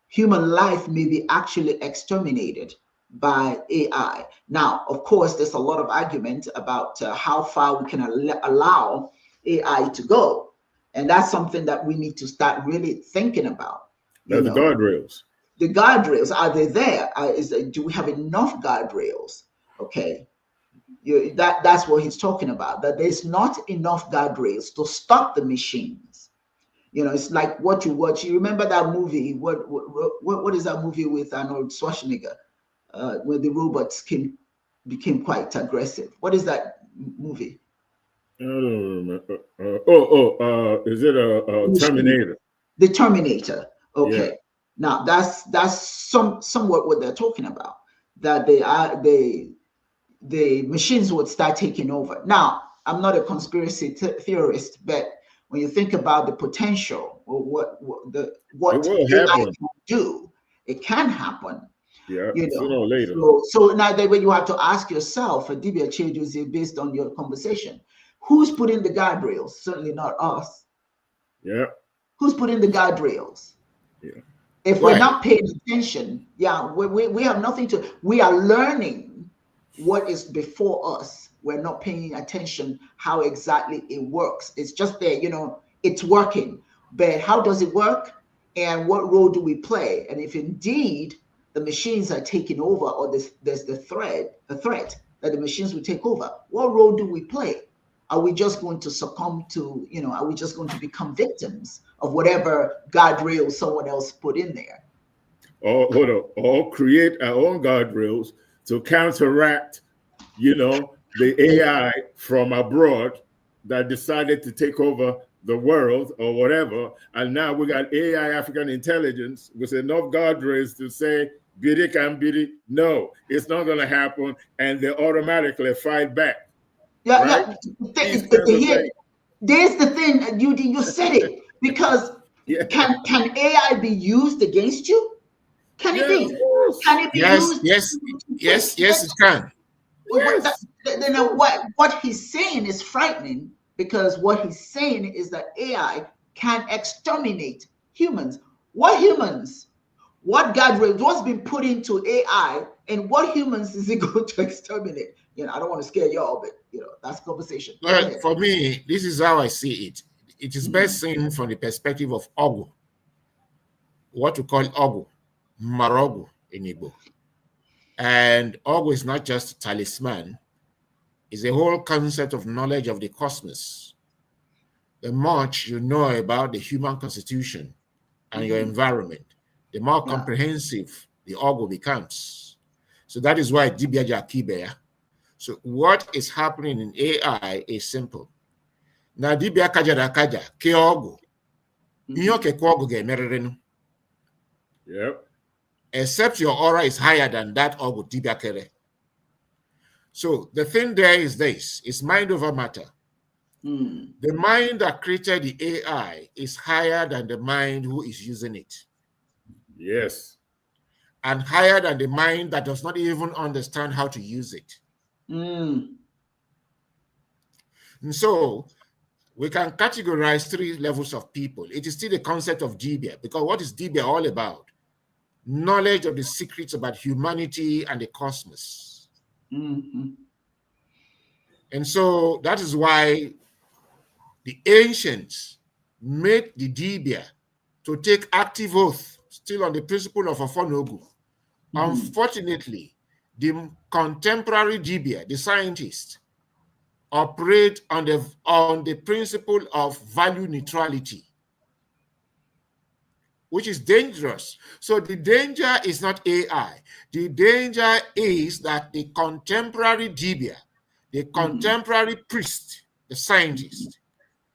Speaker 3: human life may be actually exterminated by AI. Now, of course, there's a lot of argument about how far we can allow AI to go. And that's something that we need to start really thinking about.
Speaker 2: That's the guardrails.
Speaker 3: The guardrails, are they there? Do we have enough guardrails? Okay, that's what he's talking about, that there's not enough guardrails to stop the machines. You know, it's like what you watch. You remember that movie? What is that movie with Arnold Schwarzenegger, where the robots became quite aggressive? What is that movie?
Speaker 2: I don't remember. Is it a Terminator?
Speaker 3: The Terminator. Okay.
Speaker 2: Yeah.
Speaker 3: Now that's somewhat what they're talking about. That the machines would start taking over. Now, I'm not a conspiracy theorist, but when you think about the potential or what AI can do, it can happen.
Speaker 2: Yeah,
Speaker 3: you know,
Speaker 2: sooner or later.
Speaker 3: So now that when you have to ask yourself, Dibia Chiedozie, based on your conversation, who's putting the guardrails? Certainly not us.
Speaker 2: Yeah.
Speaker 3: Who's putting the guardrails?
Speaker 2: Yeah.
Speaker 3: If we're not paying attention, we have nothing to. We are learning what is before us. We're not paying attention how exactly it works. It's just there, you know, it's working. But how does it work? And what role do we play? And if indeed the machines are taking over, or there's the threat that the machines will take over, what role do we play? Are we just going to succumb to, you know, are we just going to become victims of whatever guardrails someone else put in there?
Speaker 2: Or create our own guardrails to counteract, you know, the AI from abroad that decided to take over the world or whatever. And now we got AI African intelligence with enough guardrails to say, bidi can bidi, no, it's not going to happen. And they automatically fight back.
Speaker 3: Yeah,
Speaker 2: right?
Speaker 3: There's the thing, you said it, because can AI be used against you? Can it be? Can it be used?
Speaker 4: Yes, it can.
Speaker 3: What he's saying is frightening, because what he's saying is that AI can exterminate humans. What humans? What guardrails? What's been put into AI, and what humans is it going to exterminate? You know, I don't want to scare y'all, but you know, that's conversation.
Speaker 4: Well, for me, this is how I see it. It is best seen from the perspective of Ogu. What we call Ogu, Marogu in Igbo. And Ogu is not just a talisman, it's a whole concept of knowledge of the cosmos. The much you know about the human constitution and your environment, the more comprehensive the Ogu becomes. So that is why Dibia Chiedozie. So what is happening in AI is simple. Now Dibia Kajara Kaja, ke Ogu. Iyo ke Ogu ge mererenu.
Speaker 2: Yep.
Speaker 4: Except your aura is higher than that Ogu Dibia Kere. So the thing there is this, it's mind over matter. The mind that created the AI is higher than the mind who is using it.
Speaker 2: Yes.
Speaker 4: And higher than the mind that does not even understand how to use it. And so we can categorize 3 levels of people. It is still the concept of Dibia, because what is Dibia all about? Knowledge of the secrets about humanity and the cosmos. And so that is why the ancients made the Dibia to take active oath, still on the principle of Ofonogu. Unfortunately, the contemporary Dibia, the scientist, operate on the principle of value neutrality, which is dangerous. So the danger is not AI. The danger is that the contemporary Dibia, the contemporary priest, the scientist,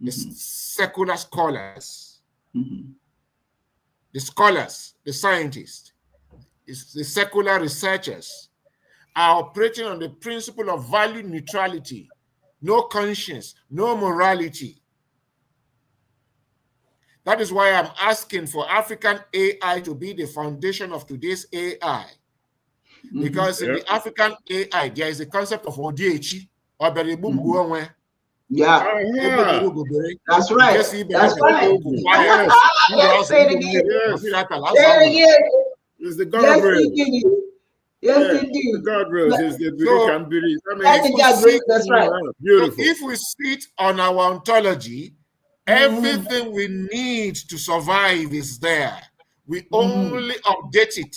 Speaker 4: the secular scholars, the scholars, the scientists, the secular researchers are operating on the principle of value neutrality, no conscience, no morality. That is why I'm asking for African AI to be the foundation of today's AI. Because in the African AI, there is a concept of Odiechi, or Beribumbuonwe.
Speaker 3: Yeah. That's right. That's right. Yes, say it again. Say it again.
Speaker 2: It's the guardrails.
Speaker 3: Yes, indeed.
Speaker 2: The guardrails is the Biri.
Speaker 3: That's right.
Speaker 2: Beautiful.
Speaker 4: So if we sit on our ontology, everything we need to survive is there. We only update it,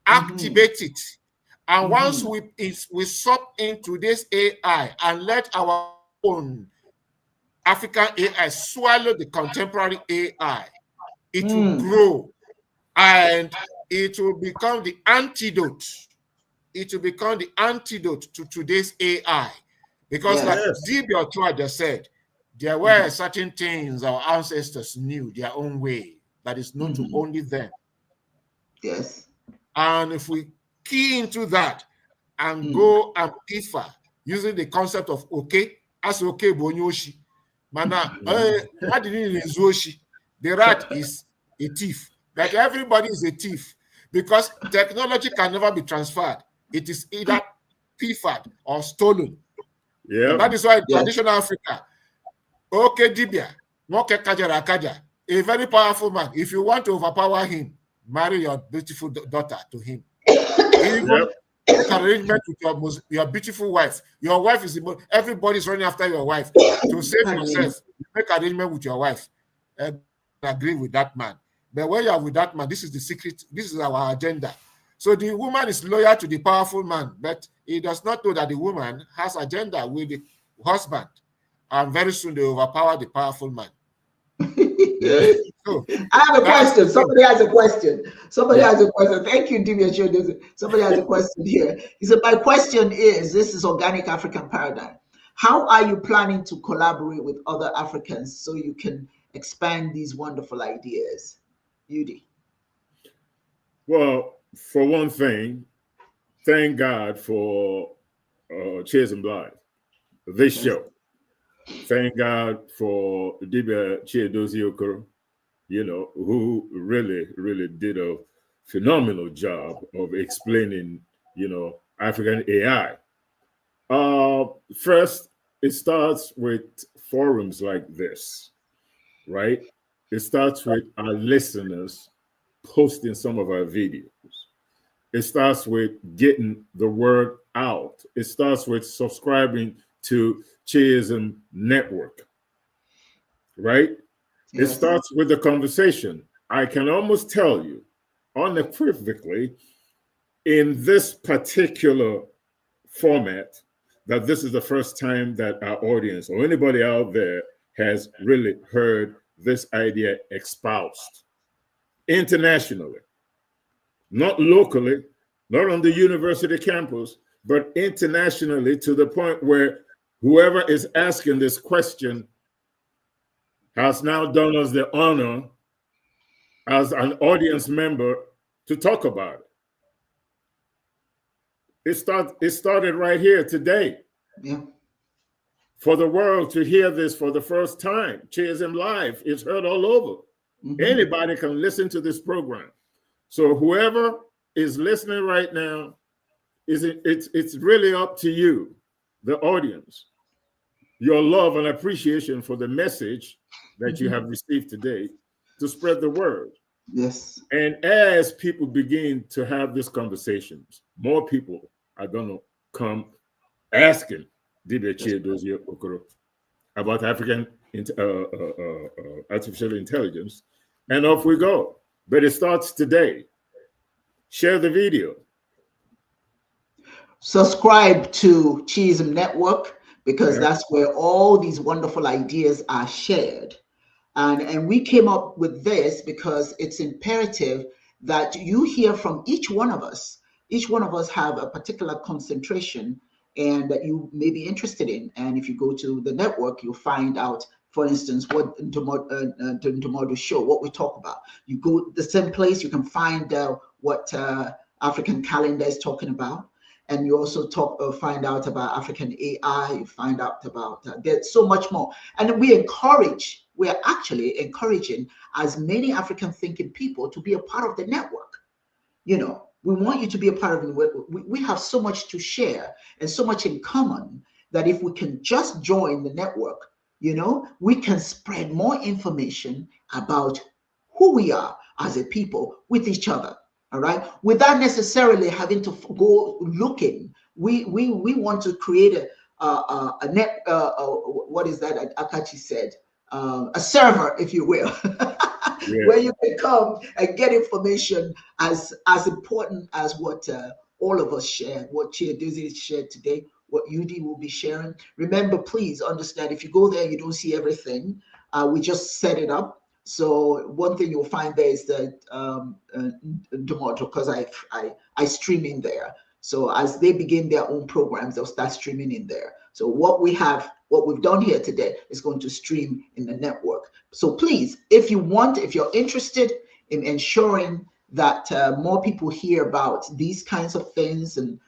Speaker 4: activate it. And once we sup into this AI and let our own African AI swallow the contemporary AI, it will grow and it will become the antidote. It will become the antidote to today's AI. Because like Dibia Chiedozie just said, there were certain things our ancestors knew their own way that is known to only them.
Speaker 3: Yes.
Speaker 4: And if we key into that and go and differ using the concept of okay, as okay bonyoshi. Mana, the rat is a thief. Like everybody is a thief because technology can never be transferred. It is either pilfered or stolen.
Speaker 2: Yeah.
Speaker 4: That is why in traditional Africa, okay, Dibia, a very powerful man. If you want to overpower him, marry your beautiful daughter to him. Even arrangement with your beautiful wife. Your wife is everybody's running after your wife. To save yourself, make arrangement with your wife. And agree with that man. But when you are with that man, this is the secret. This is our agenda. So the woman is loyal to the powerful man, but he does not know that the woman has agenda with the husband. And very soon they overpower the powerful man.
Speaker 3: So, I have a question. Somebody has a question. Somebody has a question. Thank you, Dibia Chiedozie. Somebody has a question here. He said, my question is, this is Organic African Paradigm. How are you planning to collaborate with other Africans so you can expand these wonderful ideas? Yudi.
Speaker 2: Well, for one thing, thank God for Chiist Mahadum, this show. Thank God for Dibia Chiedozie Okoro, who really, really did a phenomenal job of explaining, African AI. First, it starts with forums like this, right? It starts with our listeners posting some of our videos. It starts with getting the word out. It starts with subscribing to Chiism Network, right? Yes. It starts with the conversation. I can almost tell you unequivocally in this particular format that this is the first time that our audience or anybody out there has really heard this idea espoused internationally, not locally, not on the university campus, but internationally, to the point where whoever is asking this question has now done us the honor as an audience member to talk about it. It started right here today.
Speaker 3: Yeah.
Speaker 2: For the world to hear this for the first time, Chiism Live is heard all over. Anybody can listen to this program. So whoever is listening right now, it's really up to you, the audience, your love and appreciation for the message that you have received today to spread the word.
Speaker 3: Yes.
Speaker 2: And as people begin to have these conversations, more people are going to come asking Dibia Chiedozie Okoro about African artificial intelligence, and off we go. But it starts today. Share the video.
Speaker 3: Subscribe to Chiism Network. because that's where all these wonderful ideas are shared. And we came up with this because it's imperative that you hear from each one of us. Each one of us have a particular concentration and that you may be interested in. And if you go to the network, you'll find out, for instance, what Ntomodu show, what we talk about. You go the same place, you can find what African calendar is talking about. And you also find out about African AI, you find out about, there's so much more. And we are actually encouraging as many African thinking people to be a part of the network. You know, we want you to be a part of it. We have so much to share and so much in common that if we can just join the network, you know, we can spread more information about who we are as a people with each other. All right, without necessarily having to go looking. We want to create a net. What is that? Akachi said, a server, if you will, where you can come and get information as important as what all of us share, what Chiedozie shared today, what UD will be sharing. Remember, please understand, if you go there, you don't see everything. We just set it up. So one thing you'll find there is that because I stream in there. So as they begin their own programs, they'll start streaming in there. So what we've done here today is going to stream in the network. So please, if you're interested in ensuring that more people hear about these kinds of things, and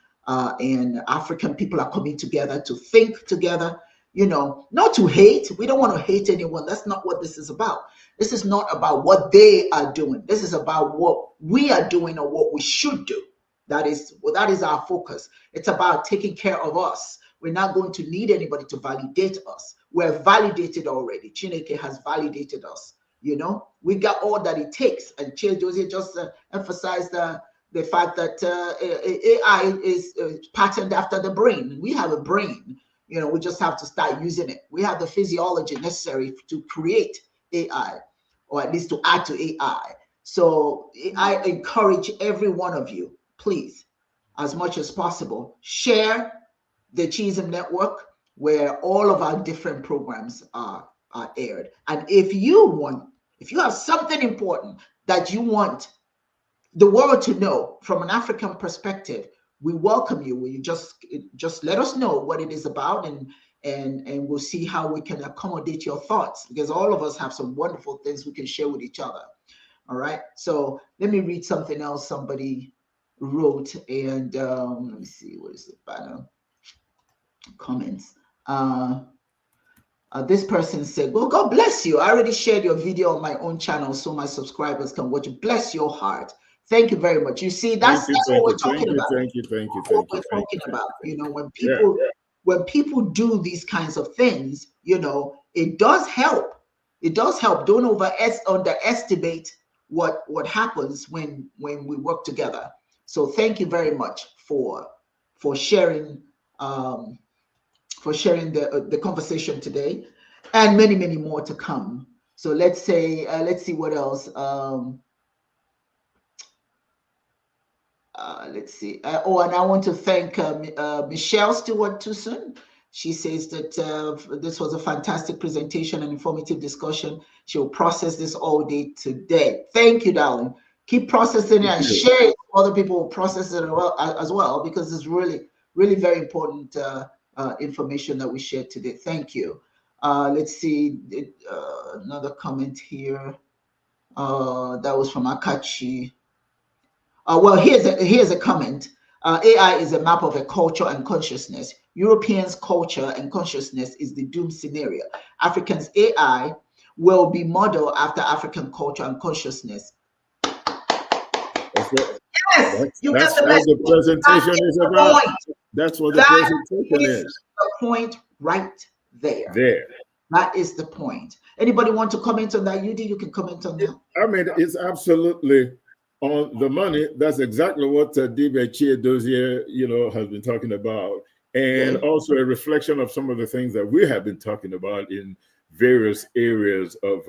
Speaker 3: African people are coming together to think together, you know, not to hate. We don't want to hate anyone. That's not what this is about. This is not about what they are doing. This is about what we are doing or what we should do. That is our focus. It's about taking care of us. We're not going to need anybody to validate us. We're validated already. Chineke has validated us. You know, we got all that it takes. And Chiedozie just emphasized the fact that AI is patterned after the brain. We have a brain. You know, we just have to start using it. We have the physiology necessary to create AI, or at least to add to AI. So I encourage every one of you, please, as much as possible, share the Chiist Network where all of our different programs are aired. And if you have something important that you want the world to know from an African perspective, we welcome you. Will you just let us know what it is about, and we'll see how we can accommodate your thoughts, because all of us have some wonderful things we can share with each other. All right. So let me read something else somebody wrote, and let me see, what is it? Comments. This person said, well, God bless you. I already shared your video on my own channel so my subscribers can watch it. Bless your heart. Thank you very much. You see, that's what we're talking about.
Speaker 2: Thank you.
Speaker 3: What we're talking about. You know, when people do these kinds of things, you know, it does help. It does help. Don't underestimate what happens when we work together. So thank you very much for sharing the conversation today, and many, many more to come. So let's see what else. Let's see. And I want to thank Michelle Stewart Tucson. She says that this was a fantastic presentation and informative discussion. She'll process this all day today. Thank you, darling. Keep processing it and share it. Other people will process it as well, because it's really, really very important information that we shared today. Thank you. Let's see. Another comment here. That was from Akachi. Well, here's a comment. AI is a map of a culture and consciousness. Europeans' culture and consciousness is the doom scenario. Africans' AI will be modeled after African culture and consciousness.
Speaker 2: That's what,
Speaker 3: Yes,
Speaker 2: that's what the presentation is about. That's what the presentation is.
Speaker 3: The point right there.
Speaker 2: There.
Speaker 3: That is the point. Anybody want to comment on that? You can comment on that.
Speaker 2: I mean, it's absolutely on the money. That's exactly what Dibia Chiedozie, has been talking about, and also a reflection of some of the things that we have been talking about in various areas of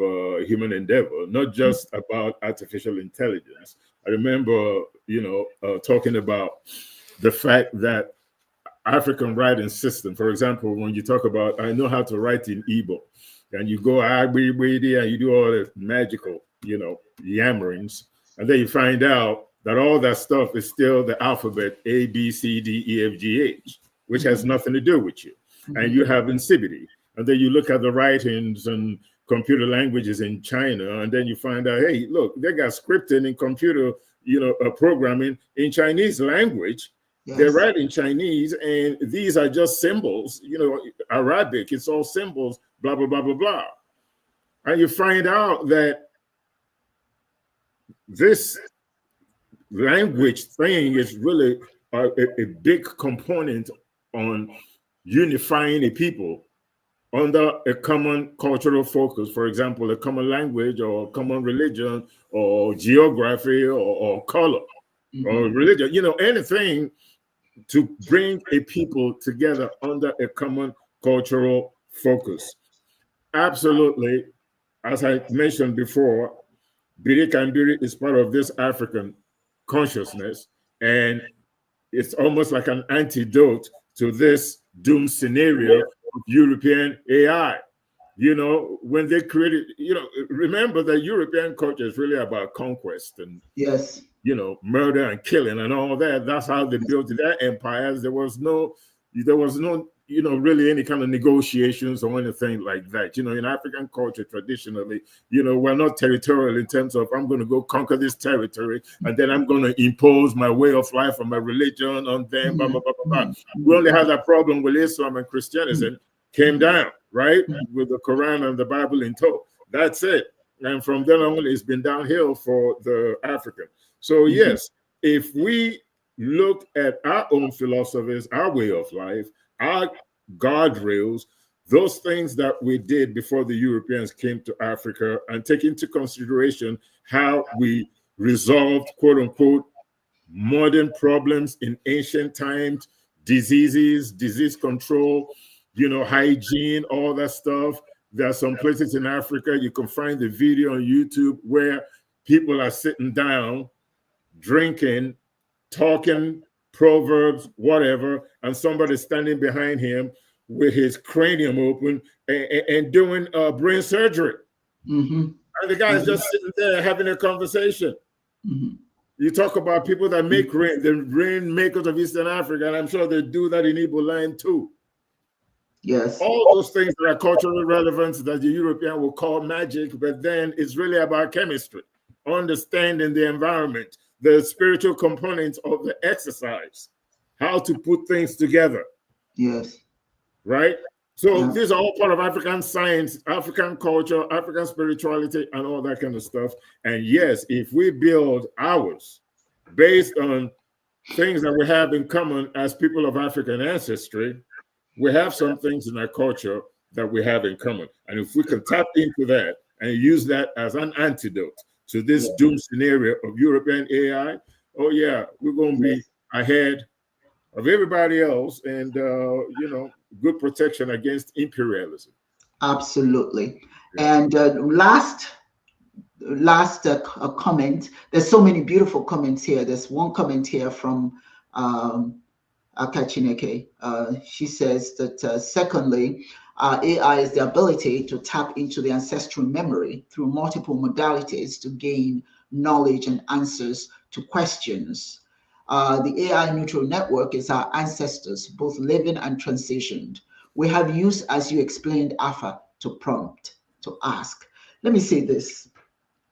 Speaker 2: human endeavor, not just about artificial intelligence. I remember, talking about the fact that African writing system. For example, when you talk about, I know how to write in Igbo, and you go and you do all the magical, yammerings, and then you find out that all that stuff is still the alphabet A, B, C, D, E, F, G, H, which has nothing to do with you. And you have insipidity. And then you look at the writings and computer languages in China, and then you find out, hey, look, they got scripting and computer, programming in Chinese language. Yes. They write in Chinese, and these are just symbols, Arabic, it's all symbols, blah, blah, blah, blah, blah. And you find out that this language thing is really a big component on unifying a people under a common cultural focus. For example, a common language or a common religion or geography or color or religion, anything to bring a people together under a common cultural focus. Absolutely. As I mentioned before, Biri Kambiri is part of this African consciousness, and it's almost like an antidote to this doom scenario of European AI. When they created, remember that European culture is really about conquest and
Speaker 3: yes,
Speaker 2: murder and killing and all that. That's how they built their empires. There was no, really any kind of negotiations or anything like that. In African culture, traditionally, we're not territorial in terms of I'm going to go conquer this territory and then I'm going to impose my way of life and my religion on them, blah, blah, blah, blah, blah. We only had that problem with Islam and Christianity. Came down, right? With the Quran and the Bible in tow. That's it. And from then on, it's been downhill for the African. So yes, if we look at our own philosophies, our way of life, our guardrails, those things that we did before the Europeans came to Africa, and take into consideration how we resolved, quote unquote, modern problems in ancient times, diseases, disease control, hygiene, all that stuff. There are some places in Africa, you can find the video on YouTube where people are sitting down, drinking, talking, proverbs, whatever, and somebody standing behind him with his cranium open and doing brain surgery. And the guy's just sitting there having a conversation. You talk about people that make rain, the rainmakers of Eastern Africa, and I'm sure they do that in Igbo land too.
Speaker 3: Yes.
Speaker 2: All those things that are culturally relevant that the European will call magic, but then it's really about chemistry, understanding the environment, the spiritual components of the exercise, how to put things together.
Speaker 3: Yes.
Speaker 2: Right? So these are all part of African science, African culture, African spirituality, and all that kind of stuff. And yes, if we build ours based on things that we have in common as people of African ancestry, we have some things in our culture that we have in common. And if we can tap into that and use that as an antidote to this doom scenario of European AI, oh yeah, we're going to be ahead of everybody else, and good protection against imperialism.
Speaker 3: Absolutely. And last comment. There's so many beautiful comments here. There's one comment here from Akachineke. She says that secondly, AI is the ability to tap into the ancestral memory through multiple modalities to gain knowledge and answers to questions. The AI neutral network is our ancestors, both living and transitioned. We have used, as you explained, Alpha to prompt, to ask. Let me say this,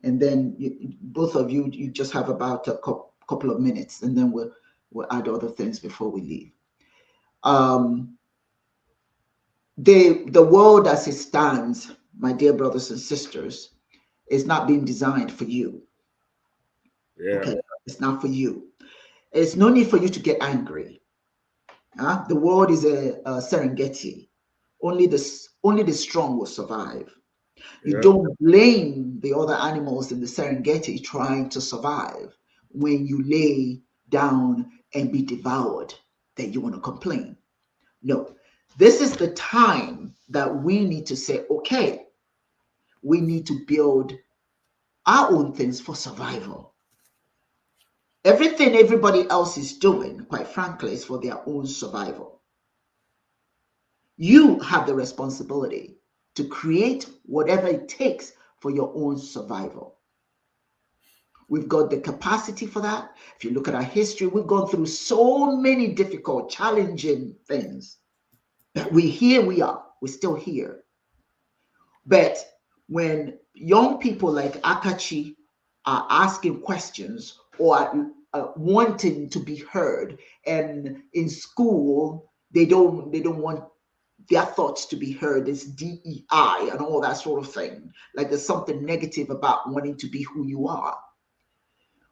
Speaker 3: and then both of you just have about a couple of minutes, and then we'll add other things before we leave. The world as it stands, my dear brothers and sisters, is not being designed for you.
Speaker 2: Yeah.
Speaker 3: Okay, it's not for you. It's no need for you to get angry. The world is a Serengeti. Only the strong will survive. You don't blame the other animals in the Serengeti trying to survive when you lay down and be devoured, that you want to complain. No, this is the time that we need to say, okay, we need to build our own things for survival. Everything everybody else is doing, quite frankly, is for their own survival. You have the responsibility to create whatever it takes for your own survival. We've got the capacity for that. If you look at our history, we've gone through so many difficult, challenging things. But we are. We're still here. But when young people like Akachi are asking questions or wanting to be heard, and in school they don't want their thoughts to be heard, this DEI and all that sort of thing, like there's something negative about wanting to be who you are.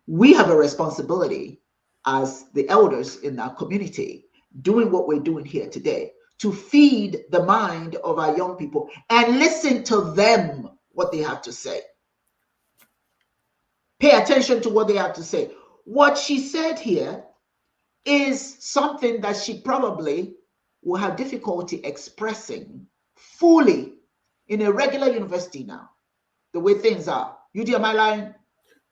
Speaker 3: We have a responsibility as the elders in our community, doing what we're doing here today, to feed the mind of our young people and listen to them, what they have to say. Pay attention to what they have to say. What she said here is something that she probably will have difficulty expressing fully in a regular university now, the way things are. UD, am I lying?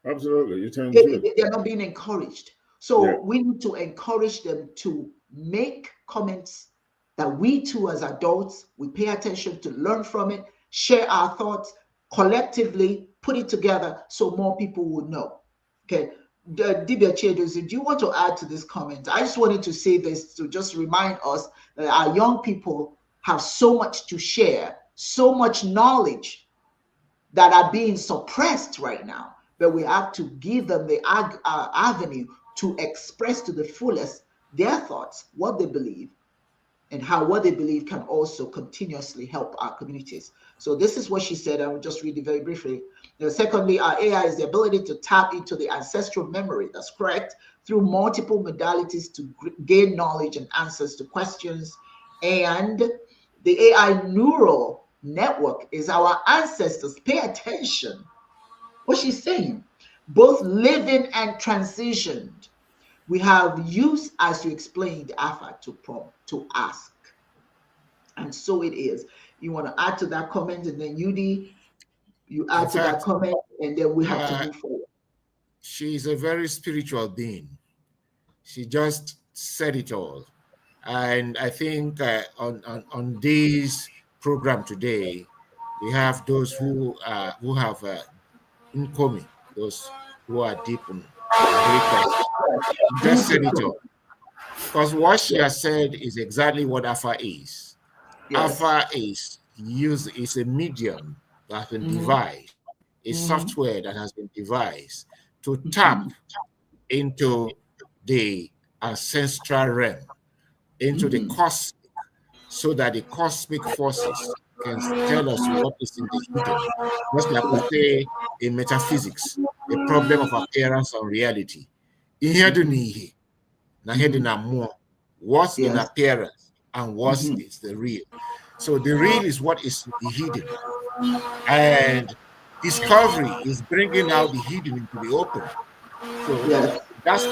Speaker 2: Absolutely. You're telling the truth.
Speaker 3: They're not being encouraged. So we need to encourage them to make comments that we too as adults, we pay attention to, learn from it, share our thoughts, collectively put it together so more people will know. Okay. Dibia Chiedozie, do you want to add to this comment? I just wanted to say this to just remind us that our young people have so much to share, so much knowledge that are being suppressed right now, but we have to give them the avenue to express to the fullest their thoughts, what they believe, and how what they believe can also continuously help our communities. So this is what she said. I will just read it very briefly. Secondly, our AI is the ability to tap into the ancestral memory, that's correct, through multiple modalities to gain knowledge and answers to questions. And the AI neural network is our ancestors. Pay attention. What she's saying, both living and transitioned. We have used, as you explained, Alpha to prompt, to ask. And so it is. You want to add to that comment, and then UD, you add to that comment, and then we have to move forward.
Speaker 4: She's a very spiritual being. She just said it all. And I think on this program today, we have those who have incoming, those who are deep in just said it all. Because what she has said is exactly what Alpha is. Yes. Alpha is a medium that has been devised, a software that has been devised to tap into the ancestral realm, into the cosmic, so that the cosmic forces can tell us what is in the hidden. Just like we say in metaphysics, the problem of appearance and reality. What's in appearance and what is the real. So the real is what is the hidden. And discovery is bringing out the hidden into the open. So that's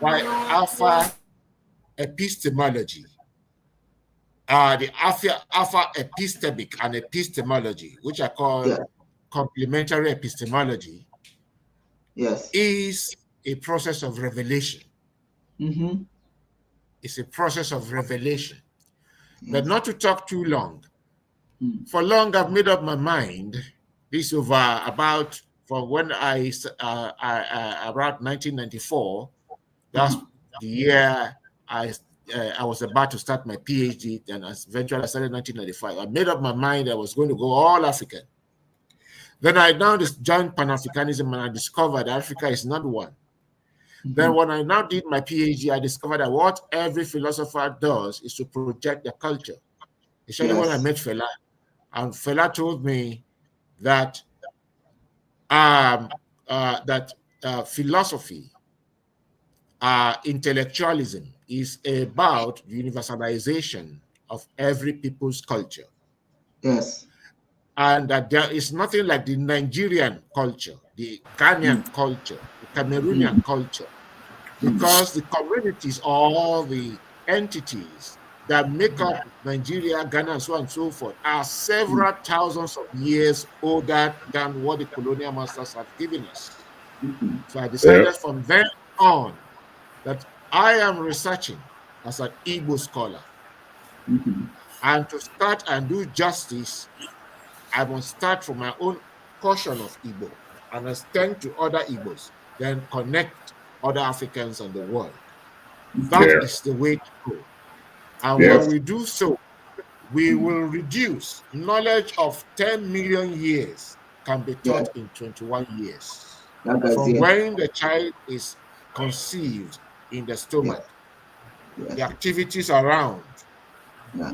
Speaker 4: why Alpha epistemology, the alpha epistemic and epistemology, which are called complementary epistemology, is a process of revelation. It's a process of revelation. But not to talk too long. For long, I've made up my mind. This over about from when I around 1994. That's the year I was about to start my PhD, and eventually I started in 1995. I made up my mind I was going to go all African. Then I now joined Pan-Africanism, and I discovered Africa is not one. Then when I now did my PhD, I discovered that what every philosopher does is to project their culture. Especially when I met Fela, and Fela told me that philosophy, intellectualism is about the universalization of every people's culture.
Speaker 3: Yes.
Speaker 4: And that there is nothing like the Nigerian culture, the Ghanaian culture, the Cameroonian culture, because the communities, all the entities that make up Nigeria, Ghana, and so on and so forth, are several thousands of years older than what the colonial masters have given us. So I decided from then on that I am researching as an Igbo scholar. And to start and do justice, I must start from my own portion of Igbo and extend to other Igbos, then connect other Africans and the world. That is the way to go. And when we do so, we will reduce knowledge of 10 million years can be taught in 21 years. From when the child is conceived in the stomach, the activities around,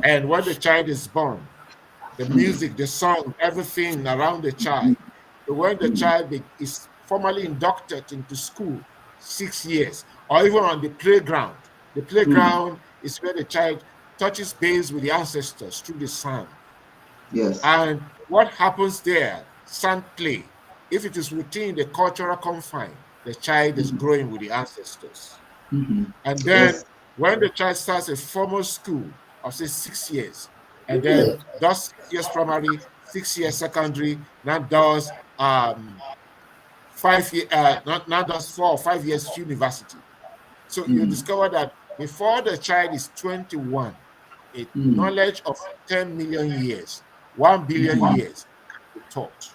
Speaker 4: and when the child is born, the music, the song, everything around the child. So when the child is formally inducted into school, 6 years, or even on the playground. The playground is where the child touches base with the ancestors through the sand.
Speaker 3: Yes.
Speaker 4: And what happens there? Sand play. If it is within the cultural confine, the child is growing with the ancestors. And then when the child starts a formal school of say 6 years, and then does 6 years primary, 6 years secondary, now does 5 years, now does 4 or 5 years university. So you discover that before the child is 21, a knowledge of 10 million years, 1 billion years can be taught.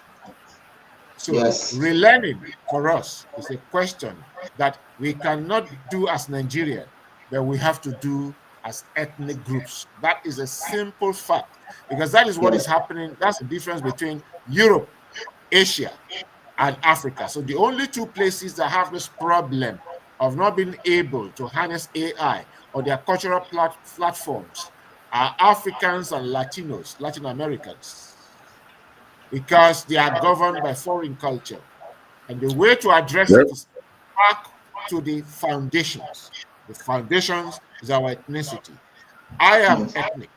Speaker 4: So relearning for us is a question that we cannot do as Nigeria, but we have to do as ethnic groups. That is a simple fact, because that is what is happening. That's the difference between Europe, Asia, and Africa. So the only two places that have this problem of not being able to harness AI or their cultural platforms are Africans and Latinos, Latin Americans, because they are governed by foreign culture. And the way to address it is back to the foundations. The foundations is our ethnicity. I am ethnic.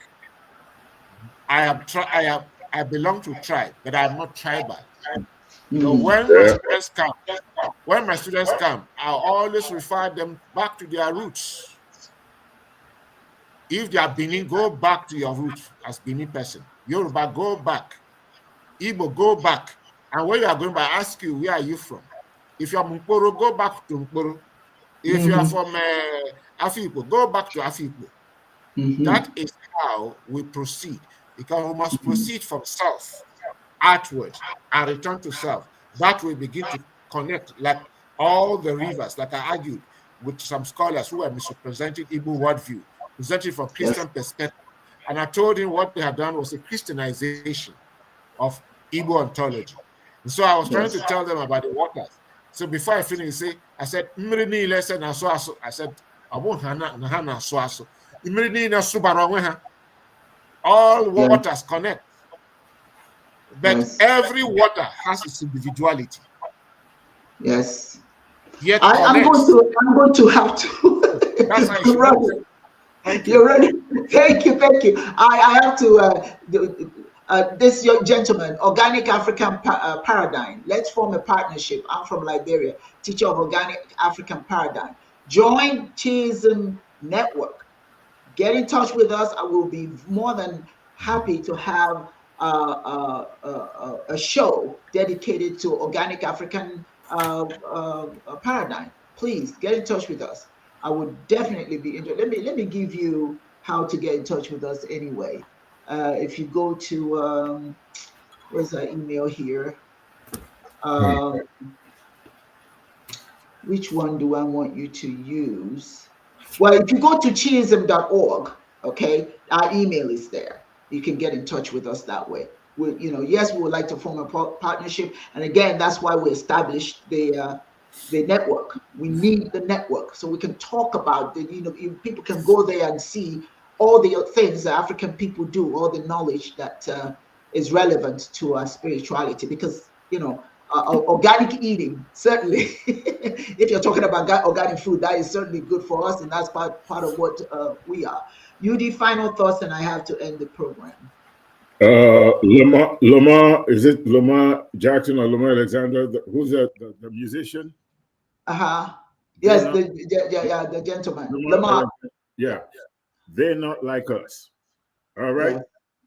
Speaker 4: I belong to tribe, but I'm not tribal. So when my students come, I always refer them back to their roots. If they are Benin, go back to your roots as Benin person. Yoruba, go back. Igbo, go back. And when you are going by, ask you, where are you from? If you are Mporo, go back to Mporo. If you are from Afikpo, go back to Afikpo. That is how we proceed, because we must proceed from self outward and return to self. That will begin to connect, like all the rivers, like I argued with some scholars who were misrepresenting Igbo worldview, presented from Christian perspective. And I told him what they had done was a Christianization of Igbo ontology. And so I was trying to tell them about the waters. So before I finished, I said, I said, all waters connect. But every water has its individuality.
Speaker 3: Yes.
Speaker 4: Yet
Speaker 3: I'm going to have to.
Speaker 4: That's how you run. Thank you.
Speaker 3: You're ready. Thank you. I have to. This young gentleman, Organic African Paradigm. Let's form a partnership. I'm from Liberia, teacher of Organic African Paradigm. Join Chiist Network. Get in touch with us. I will be more than happy to have a show dedicated to Organic African Paradigm. Please get in touch with us. I would definitely be interested. Let me give you how to get in touch with us anyway. If you go to where's our email here? Which one do I want you to use? Well, if you go to chiism.org, okay, our email is there. You can get in touch with us that way. Yes, we would like to form a partnership, and again, that's why we established the network. We need the network so we can talk about people can go there and see all the things that African people do, all the knowledge that is relevant to our spirituality, because organic eating, certainly, if you're talking about organic food, that is certainly good for us, and that's part of what we are. UD, final thoughts, and I have to end the program.
Speaker 2: Lamar, is it Lamar Jackson or Lamar Alexander? Who's the musician?
Speaker 3: Yes, the gentleman. Lamar.
Speaker 2: Yeah. They're not like us. All right?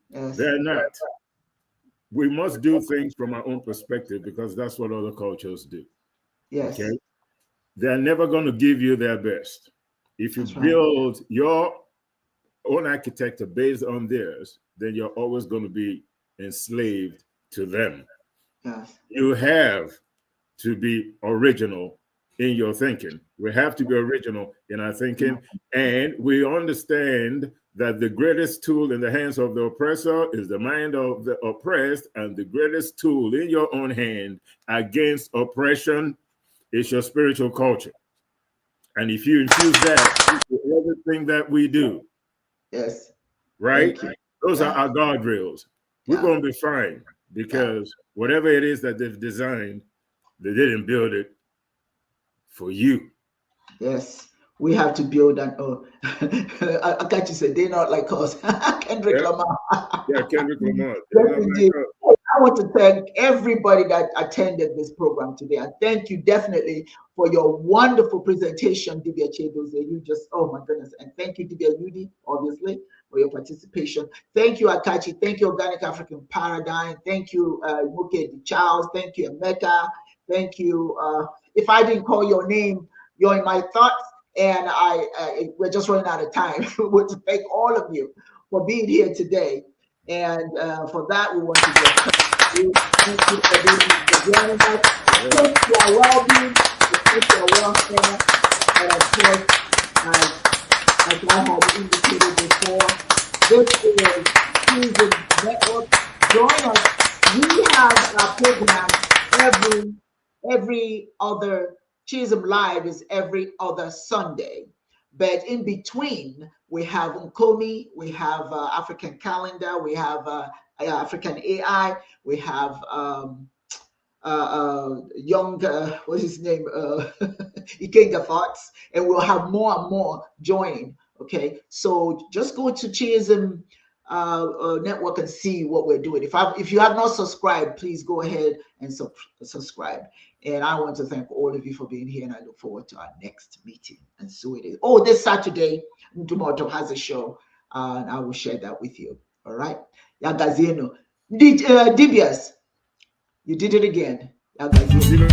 Speaker 3: Yes.
Speaker 2: They're not. We must do things from our own perspective, because that's what other cultures do.
Speaker 3: Yes.
Speaker 2: Okay? They're never going to give you their best. If you build your own architecture based on theirs, then you're always going to be enslaved to them.
Speaker 3: Yes.
Speaker 2: You have to be original in your thinking. We have to be original in our thinking. And we understand that the greatest tool in the hands of the oppressor is the mind of the oppressed, and the greatest tool in your own hand against oppression is your spiritual culture. And if you infuse that into everything that we do,
Speaker 3: yes,
Speaker 2: right? Those are our guardrails. We're going to be fine, because whatever it is that they've designed, they didn't build it for you.
Speaker 3: Yes, we have to build an. Oh, I got you said they're not like us. Kendrick Lamar.
Speaker 2: Yeah, Kendrick Lamar.
Speaker 3: Yes, indeed. I want to thank everybody that attended this program today. And thank you definitely for your wonderful presentation, Dibia Chiedozie. You just, oh my goodness. And thank you, Dibia Yudi, obviously, for your participation. Thank you, Akachi. Thank you, Organic African Paradigm. Thank you, Muke Charles. Thank you, Emeka. Thank you. If I didn't call your name, you're in my thoughts. And we're just running out of time. We want to thank all of you for being here today. And for that, we want to thank you for joining us. Thank you for your well-being, thank your welfare, and of course, as I have indicated before, this is Chiist Network. Join us. We have our program every other. Chiist Live is every other Sunday. But in between, we have Nkomi, we have African Calendar, we have African AI, we have young, what's his name? Ikenga Thoughts, and we'll have more and more joining. Okay, so just go to Chiist Network and see what we're doing. If you have not subscribed, please go ahead and subscribe. And I want to thank all of you for being here, and I look forward to our next meeting. And so it is. Oh, this Saturday, Ndumoto has a show, and I will share that with you. All right. Yagazino. Dibias, you did it again. Yagazino.